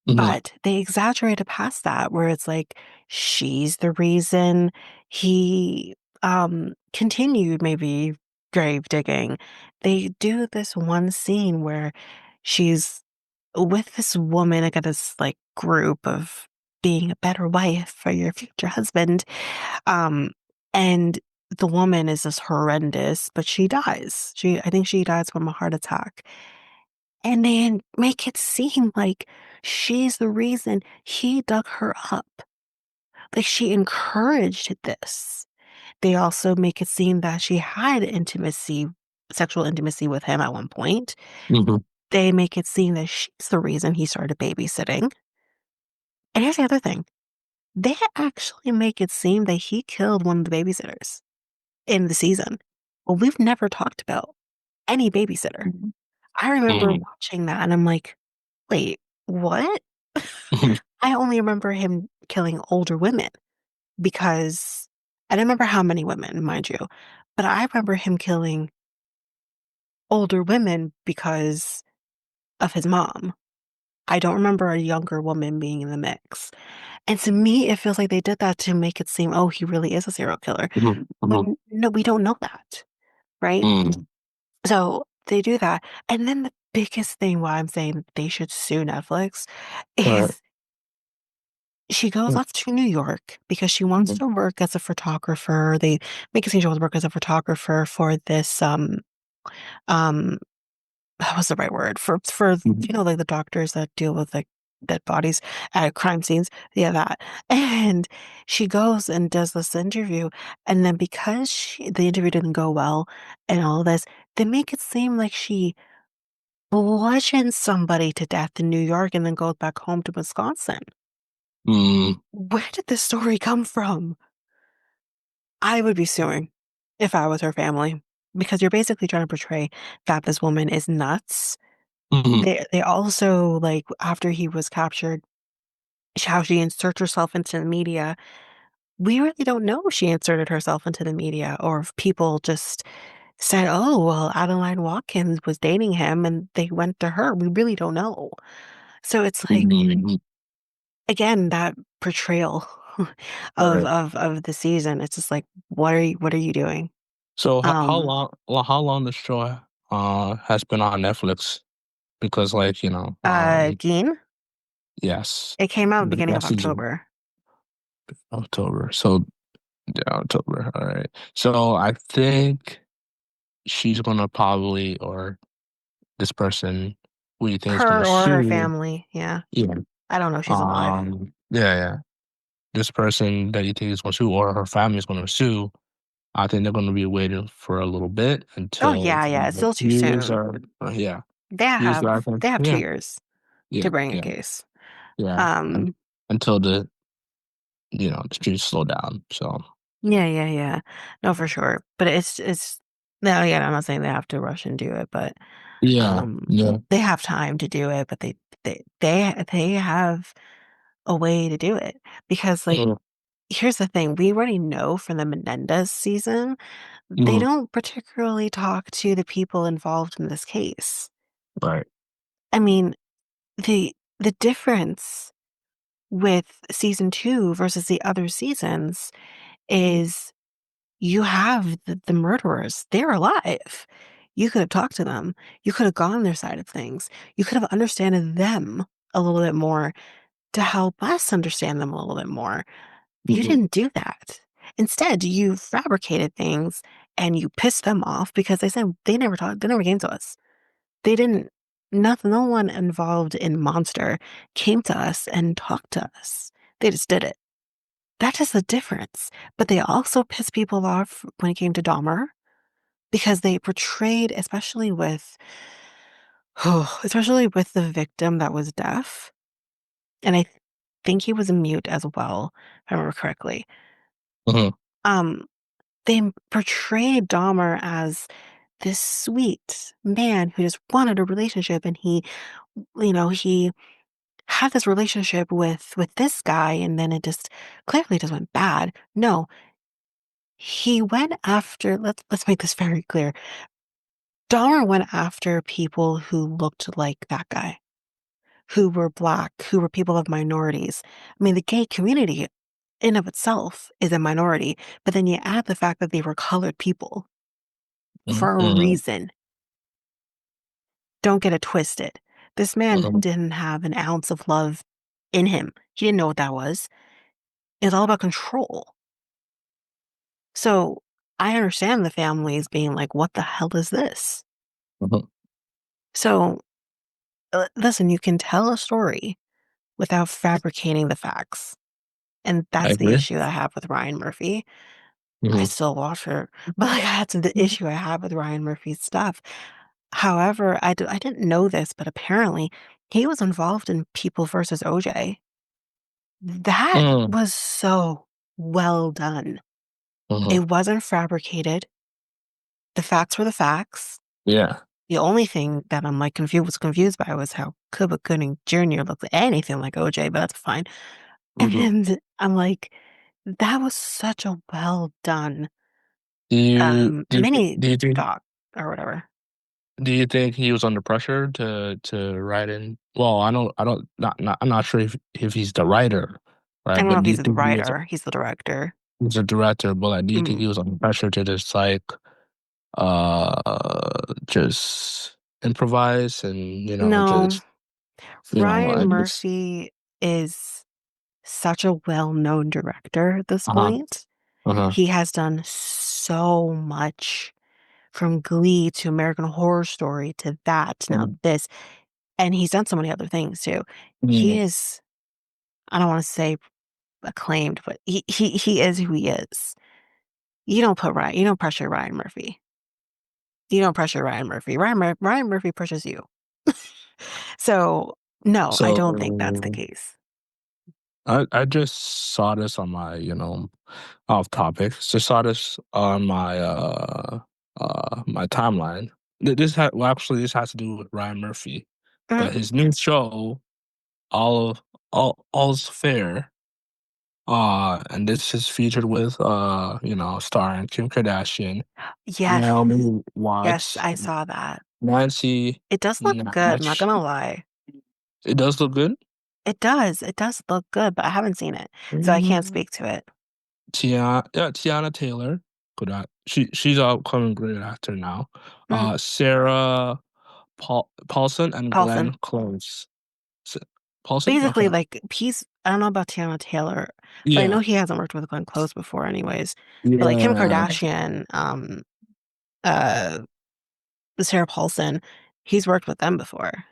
Speaker 1: Mhm.
Speaker 2: But they exaggerated past that, where it's like she's the reason he continued maybe grave digging. They do this one scene where she's with this woman, like, this like group of being a better wife for your future husband. Um, and the woman is just horrendous, but she dies. I think she dies from a heart attack. And they make it seem like she's the reason he dug her up. Like she encouraged this. They also make it seem that she had sexual intimacy with him at one point.
Speaker 1: Mhm.
Speaker 2: They make it seem that she's the reason he started babysitting. And here's the other thing. They actually make it seem that he killed one of the babysitters in the season. Well, we've never talked about any babysitter. I remember
Speaker 1: Mhm.
Speaker 2: watching that and I'm like, wait, what?
Speaker 1: Mhm.
Speaker 2: I only remember him killing older women because I don't remember how many women, mind you, but I remember him killing older women because of his mom. I don't remember a younger woman being in the mix. And to me, it feels like they did that to make it seem, oh, he really is a serial killer.
Speaker 1: Mhm. Mhm.
Speaker 2: When no, we don't know that, right?
Speaker 1: Mhm.
Speaker 2: So they do that. And then the biggest thing why I'm saying they should sue Netflix
Speaker 1: Right.
Speaker 2: is she goes off to New York because she wants
Speaker 1: Mhm.
Speaker 2: to work as a photographer. They make it seem she wants to work as a photographer for this um what was the right word? For
Speaker 1: Mhm.
Speaker 2: like the doctors that deal with like dead bodies at crime scenes. Yeah, that. And she goes and does this interview, and then because the interview didn't go well and all this, they make it seem like she bludgeoned somebody to death in New York and then goes back home to Wisconsin.
Speaker 1: Mhm.
Speaker 2: Where did this story come from? I would be suing if I was her family because you're basically trying to portray that this woman is nuts.
Speaker 1: Mhm.
Speaker 2: They also like after he was captured, how she inserts herself into the media. We really don't know if she inserted herself into the media or if people just said, "Oh, well, Adeline Watkins was dating him," and they went to her. We really don't know. So it's like
Speaker 1: Mhm.
Speaker 2: again that portrayal of
Speaker 1: Right.
Speaker 2: of the season. It's just like, what are you doing?
Speaker 1: So
Speaker 2: Um,
Speaker 1: how long the show has been on Netflix? Because like,
Speaker 2: Geen,
Speaker 1: yes.
Speaker 2: it came out beginning of
Speaker 1: That season
Speaker 2: October.
Speaker 1: October. So yeah, October. All right. So I think she's gonna probably or this person who you think is gonna
Speaker 2: Her or her
Speaker 1: sue.
Speaker 2: family. Yeah.
Speaker 1: Yeah.
Speaker 2: I don't know if she's alive.
Speaker 1: Yeah, yeah. This person that you think is gonna sue or her family is gonna sue, I think they're gonna be waiting for a little bit
Speaker 2: Oh
Speaker 1: until
Speaker 2: yeah, yeah. It's still too
Speaker 1: years
Speaker 2: soon.
Speaker 1: are yeah.
Speaker 2: They
Speaker 1: Years
Speaker 2: have
Speaker 1: are
Speaker 2: they have two
Speaker 1: yeah,
Speaker 2: years to
Speaker 1: yeah,
Speaker 2: bring a
Speaker 1: yeah,
Speaker 2: case.
Speaker 1: yeah. And
Speaker 2: Um,
Speaker 1: until the streets slow down. So
Speaker 2: yeah, yeah, yeah. No, for sure. But it's no, yeah, I'm not saying they have to rush and do it, but
Speaker 1: yeah, yeah.
Speaker 2: they have time to do it, but they have a way to do it. Because like
Speaker 1: Mm,
Speaker 2: here's the thing, we already know from the Menendez season, they
Speaker 1: mhm,
Speaker 2: don't particularly talk to the people involved in this case.
Speaker 1: right.
Speaker 2: I mean, the difference with season 2 versus the other seasons is you have the murderers. They're alive. You could have talked to them. You could have gone on their side of things. You could have understood them a little bit more to help us understand them a little bit more. You
Speaker 1: Mhm,
Speaker 2: didn't do that. Instead, you fabricated things and you pissed them off because they said they never came to us. They didn't, nothing, no one involved in Monster came to us and talked to us. They just did it. That is the difference. But they also pissed people off when it came to Dahmer because they portrayed, especially with the victim that was deaf, and think he was mute as well, if I remember correctly.
Speaker 1: mhm,
Speaker 2: Um, they portrayed Dahmer as this sweet man who just wanted a relationship, and he had this relationship with this guy, and then it just clearly just went bad. No, he went after. Let's make this very clear. Dahmer went after people who looked like that guy, who were Black, who were people of minorities. I mean, the gay community in of itself is a minority, but then you add the fact that they were colored people
Speaker 1: mhm,
Speaker 2: for a
Speaker 1: mhm,
Speaker 2: reason. Don't get it twisted. This man
Speaker 1: mhm,
Speaker 2: didn't have an ounce of love in him. He didn't know what that was. It's all about control. So I understand the families being like, what the hell is this?
Speaker 1: mhm.
Speaker 2: So listen, you can tell a story without fabricating the facts. And
Speaker 1: I
Speaker 2: that's the
Speaker 1: agree.
Speaker 2: issue I have with Ryan Murphy. I
Speaker 1: Mhm,
Speaker 2: still watch her, but like that's the issue I have with Ryan Murphy's stuff. However, I didn't know this, but apparently he was involved in People versus OJ. That
Speaker 1: mhm,
Speaker 2: was so well done.
Speaker 1: mhm.
Speaker 2: It wasn't fabricated. The facts were the facts.
Speaker 1: Yeah.
Speaker 2: The only thing that I'm like confused by was how Cuba Gooding Jr. looked anything like OJ, but that's fine.
Speaker 1: Mhm.
Speaker 2: And I'm like, that was such a well done
Speaker 1: Do you
Speaker 2: mini
Speaker 1: do you think
Speaker 2: doc or whatever.
Speaker 1: he was under pressure to write in? Well, I don't not I'm not sure if he's the writer,
Speaker 2: I
Speaker 1: right?
Speaker 2: don't know
Speaker 1: But
Speaker 2: if
Speaker 1: do you
Speaker 2: he's the
Speaker 1: think
Speaker 2: writer, he's the director.
Speaker 1: he's a director? But like, do you think
Speaker 2: Mm,
Speaker 1: he was under pressure to just like just improvise and
Speaker 2: no,
Speaker 1: just
Speaker 2: Ryan
Speaker 1: I just
Speaker 2: Murphy is such a well-known director at this
Speaker 1: uh-huh
Speaker 2: point.
Speaker 1: uh-huh
Speaker 2: He has done so much from Glee to American Horror Story to that to now
Speaker 1: mhm,
Speaker 2: this, and he's done so many other things too. He
Speaker 1: mhm.
Speaker 2: is, I don't want to say acclaimed, but he is who he is. You don't pressure Ryan Murphy. You don't pressure Ryan Murphy. Ryan Murphy pushes you. So no, I don't think that's the
Speaker 1: So
Speaker 2: case.
Speaker 1: I just saw this on my off topic. Just saw this on my my timeline. Well, actually this has to do with Ryan Murphy,
Speaker 2: Mm,
Speaker 1: but his new show, all of All's Fair, and this is featured with starring Kim Kardashian,
Speaker 2: yes,
Speaker 1: Naomi
Speaker 2: yes,
Speaker 1: Watts,
Speaker 2: I saw that.
Speaker 1: Nancy
Speaker 2: It does look good. I'm not
Speaker 1: Natch.
Speaker 2: gonna lie.
Speaker 1: It does look good.
Speaker 2: It does. It does look good, but I haven't seen it, so I can't
Speaker 1: Mm,
Speaker 2: speak to it.
Speaker 1: Tiana Taylor, she's a upcoming great actor now.
Speaker 2: Mm,
Speaker 1: Sarah Paulson and
Speaker 2: Paulson.
Speaker 1: Glenn Close. S- Paulson?
Speaker 2: Basically,
Speaker 1: Okay.
Speaker 2: like he's. I don't know about Tiana Taylor, but I know
Speaker 1: Yeah.
Speaker 2: he hasn't worked with Glenn Close before, anyways. But like Kim
Speaker 1: Yeah.
Speaker 2: Kardashian, uh, Sarah Paulson, he's worked with them before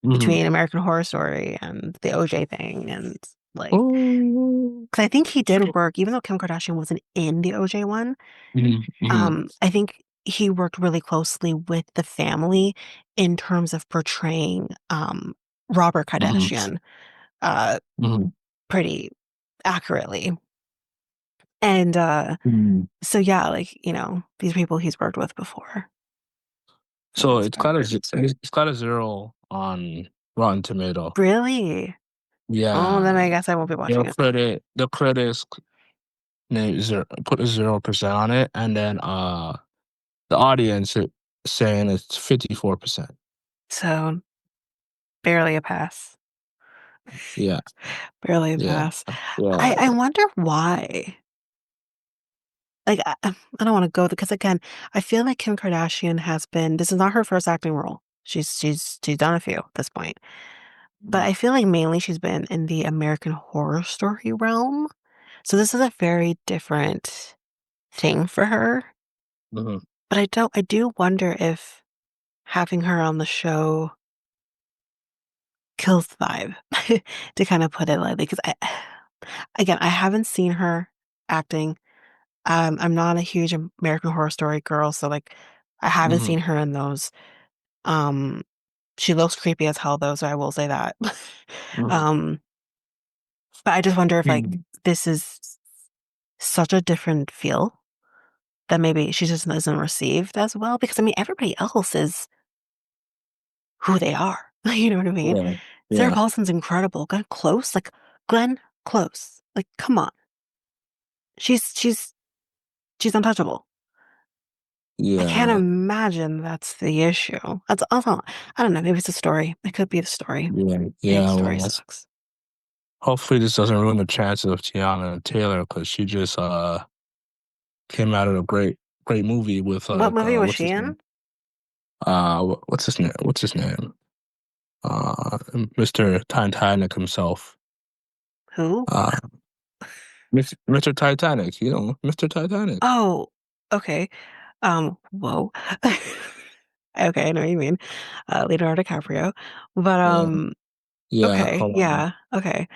Speaker 1: Hmm.
Speaker 2: between American Horror Story and the OJ thing, and like,
Speaker 1: Oh.
Speaker 2: because I think he did work, even though Kim Kardashian wasn't in the OJ one.
Speaker 1: Hmm. Hmm.
Speaker 2: I think he worked really closely with the family in terms of portraying Robert
Speaker 1: Hmm.
Speaker 2: Kardashian uh,
Speaker 1: Hmm.
Speaker 2: pretty accurately. And
Speaker 1: Hmm.
Speaker 2: so yeah, like, these people he's worked with before for the
Speaker 1: So
Speaker 2: most part.
Speaker 1: it's got a 0 on Rotten Tomato.
Speaker 2: Really? Oh, then
Speaker 1: Yeah.
Speaker 2: I guess I won't be watching it.
Speaker 1: The critics name zero put a 0% on it, and then the audience is saying it's 54%.
Speaker 2: So barely a pass.
Speaker 1: Yeah,
Speaker 2: Barely a
Speaker 1: yeah,
Speaker 2: pass.
Speaker 1: yeah.
Speaker 2: I wonder why. Like, I don't want to go because again, I feel like Kim Kardashian has been. This is not her first acting role. She's done a few at this point, but I feel like mainly she's been in the American Horror Story realm. So this is a very different thing for her.
Speaker 1: Mm-hmm.
Speaker 2: But I do wonder if having her on the show kills the vibe, to kind of put it lightly. Because again, I haven't seen her acting. I'm not a huge American Horror Story girl, so like, I haven't
Speaker 1: Mm-hmm.
Speaker 2: seen her in those. Um, she looks creepy as hell, though, so I will say that.
Speaker 1: Mm-hmm.
Speaker 2: Um, but I just wonder if like this is such a different feel that maybe she just isn't received as well. Because I mean, everybody else is who they are. You know what I mean?
Speaker 1: Yeah,
Speaker 2: Sarah
Speaker 1: yeah,
Speaker 2: Paulson's incredible. Glenn Close. Like, come on. She's she's she's untouchable. I can't
Speaker 1: yeah,
Speaker 2: imagine that's the issue. That's also, I don't know, maybe it's a story. It could be the story.
Speaker 1: yeah,
Speaker 2: Maybe the
Speaker 1: yeah.
Speaker 2: story
Speaker 1: Well,
Speaker 2: sucks.
Speaker 1: hopefully this doesn't ruin the chances of Tiana Taylor because she just came out of a great movie with
Speaker 2: What movie was
Speaker 1: what's
Speaker 2: she
Speaker 1: his
Speaker 2: in?
Speaker 1: name? What's his name? What's his name? Mr. Titanic himself.
Speaker 2: Who?
Speaker 1: Uh, Mr. Titanic. You know, Mr. Titanic.
Speaker 2: Oh, okay. Whoa. Okay, I know what you mean. Leonardo DiCaprio. But
Speaker 1: Yeah, yeah.
Speaker 2: okay,
Speaker 1: Hold on.
Speaker 2: yeah, okay.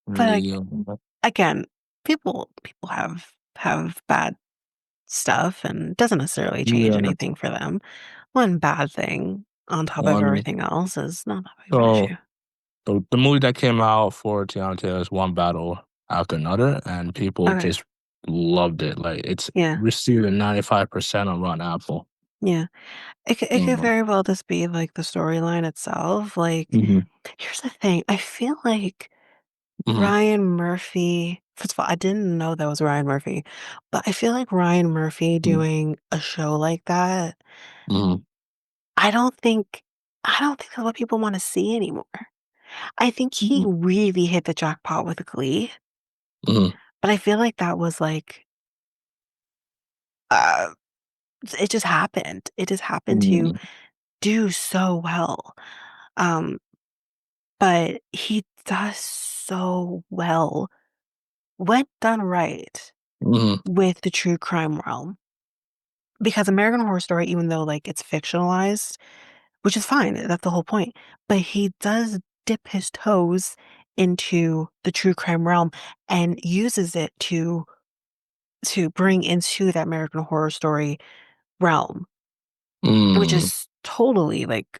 Speaker 2: But like,
Speaker 1: The
Speaker 2: again, people have bad stuff and it doesn't necessarily change
Speaker 1: yeah.
Speaker 2: anything for them. One bad thing on top of
Speaker 1: One.
Speaker 2: everything else is not that big of an
Speaker 1: So
Speaker 2: issue.
Speaker 1: the movie that came out for Tiana Taylor is one battle after another, and people
Speaker 2: Okay.
Speaker 1: just loved it. Like it's
Speaker 2: Yeah.
Speaker 1: received a 95% on Rotten Apple.
Speaker 2: Yeah. It could
Speaker 1: Mm-hmm.
Speaker 2: very well just be like the storyline itself. Like,
Speaker 1: Mm-hmm.
Speaker 2: here's the thing. I feel like
Speaker 1: Mm-hmm.
Speaker 2: Ryan Murphy, first of all, I didn't know that was Ryan Murphy, but I feel like Ryan Murphy doing a show like that,
Speaker 1: Mm-hmm.
Speaker 2: I don't think I don't think that's what people want to see anymore. I think he really hit the jackpot with Glee,
Speaker 1: Mm-hmm.
Speaker 2: but I feel like that was like uh it just happened. It just happened to
Speaker 1: Mm-hmm.
Speaker 2: do so well. Um, but he does so well when done right
Speaker 1: Mm-hmm.
Speaker 2: with the true crime realm. Because American Horror Story, even though like it's fictionalized, which is fine, that's the whole point, but he does dip his toes into the true crime realm and uses it to bring into that American Horror Story realm, which
Speaker 1: Mm-hmm.
Speaker 2: is totally like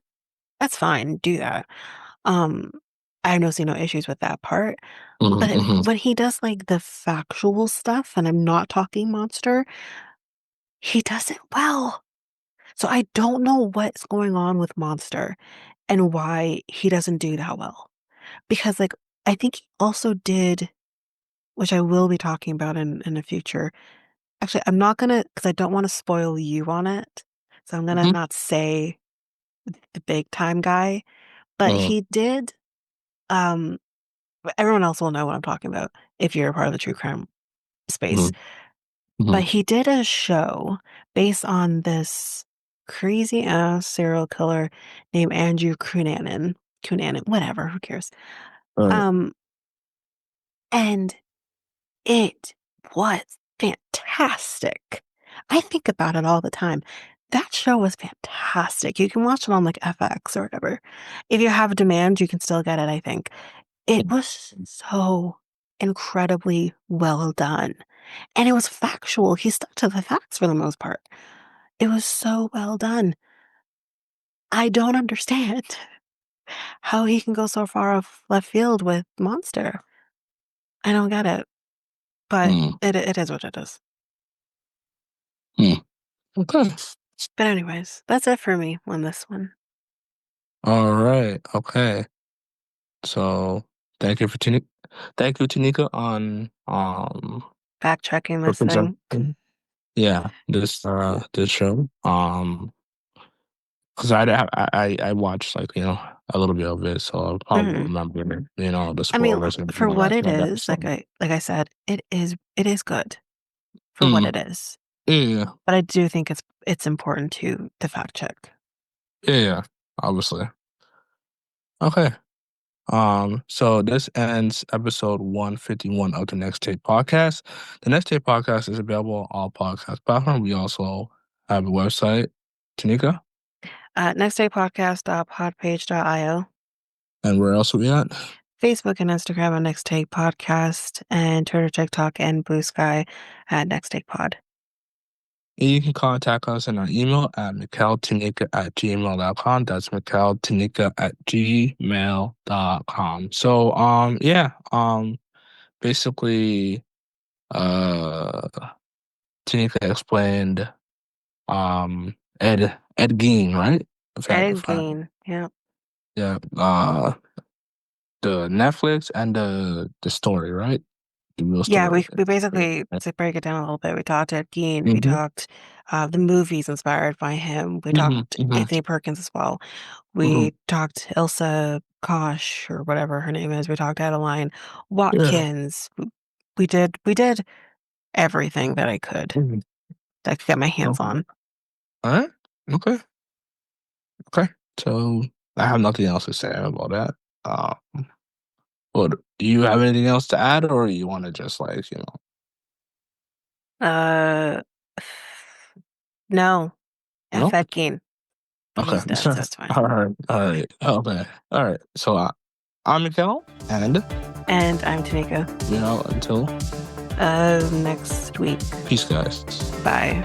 Speaker 2: that's fine, do that. Um, I have no issues with that part. But
Speaker 1: Mm-hmm.
Speaker 2: when he does like the factual stuff, and I'm not talking monster, he does it well. So I don't know what's going on with Monster and why he doesn't do that well. Because like I think he also did, which I will be talking about in the future. Actually, I'm not gonna because I don't want to spoil you on it. So I'm gonna
Speaker 1: Mm-hmm.
Speaker 2: not say the big time guy, but
Speaker 1: Mm-hmm.
Speaker 2: he did um everyone else will know what I'm talking about if you're a part of the true crime space. But
Speaker 1: Mm-hmm.
Speaker 2: he did a show based on this crazy ass serial killer named Andrew Cunanan. Cunanan, whatever, who cares?
Speaker 1: All right.
Speaker 2: Um, and it was fantastic. I think about it all the time. That show was fantastic. You can watch it on like FX or whatever. If you have demand, you can still get it, I think. It was so incredibly well done. And it was factual. He stuck to the facts for the most part. It was so well done. I don't understand how he can go so far off left field with Monster. I don't get it, but
Speaker 1: Mm-hmm.
Speaker 2: it is what it is.
Speaker 1: Okay.
Speaker 2: But anyways, that's it for me on this one.
Speaker 1: All right. Okay. So thank you for thank you, Tanika, on
Speaker 2: Fact checking this thing.
Speaker 1: representing. Yeah, this show. because I watched like a little bit of it, so I'll probably
Speaker 2: Mhm.
Speaker 1: remember the
Speaker 2: I mean,
Speaker 1: spoilers and
Speaker 2: for
Speaker 1: all
Speaker 2: what
Speaker 1: that
Speaker 2: it
Speaker 1: from that
Speaker 2: is,
Speaker 1: episode.
Speaker 2: like I said, it is good for what
Speaker 1: Mm,
Speaker 2: it is.
Speaker 1: yeah,
Speaker 2: But I do think it's important to fact check.
Speaker 1: yeah, yeah, obviously. Okay. So this ends episode 151 of the Next Tape podcast. The Next Tape podcast is available on all podcast platforms. We also have a website, Tanika,
Speaker 2: Nextdaypodcast.podpage.io,
Speaker 1: and where else are we at?
Speaker 2: Facebook and Instagram at Next Take Podcast, and Twitter, TikTok, and Blue Sky at Next Take Pod.
Speaker 1: And you can contact us in our email at mikeltanika@gmail.com. That's mikeltanika@gmail.com. So yeah, basically uh Tanika explained Ed Gein, right?
Speaker 2: Ed
Speaker 1: If I
Speaker 2: Gein, yeah.
Speaker 1: yeah, the Netflix and the story, right? The real
Speaker 2: Yeah,
Speaker 1: story.
Speaker 2: we basically, to break it down a little bit, we talked Ed Gein, we
Speaker 1: Mm-hmm.
Speaker 2: talked the movies inspired by him, we
Speaker 1: Mm-hmm.
Speaker 2: talked
Speaker 1: Mm-hmm.
Speaker 2: Anthony Perkins as well.
Speaker 1: Mm-hmm.
Speaker 2: We talked Ilsa Kosh or whatever her name is. We talked Adeline
Speaker 1: Yeah.
Speaker 2: Watkins. We did everything
Speaker 1: Mm-hmm.
Speaker 2: that I could get my hands
Speaker 1: Okay.
Speaker 2: on.
Speaker 1: All right. Okay. Okay. So I have nothing else to say about that. Well, do you have anything else to add, or you want to just
Speaker 2: Uh, no, F
Speaker 1: no?
Speaker 2: Ed Gein, but
Speaker 1: Okay.
Speaker 2: he's dead, so it's fine.
Speaker 1: All right. All right. Okay. All right. So I'm Mikael, and
Speaker 2: And I'm Tanika.
Speaker 1: until
Speaker 2: Next week.
Speaker 1: peace, guys.
Speaker 2: Bye.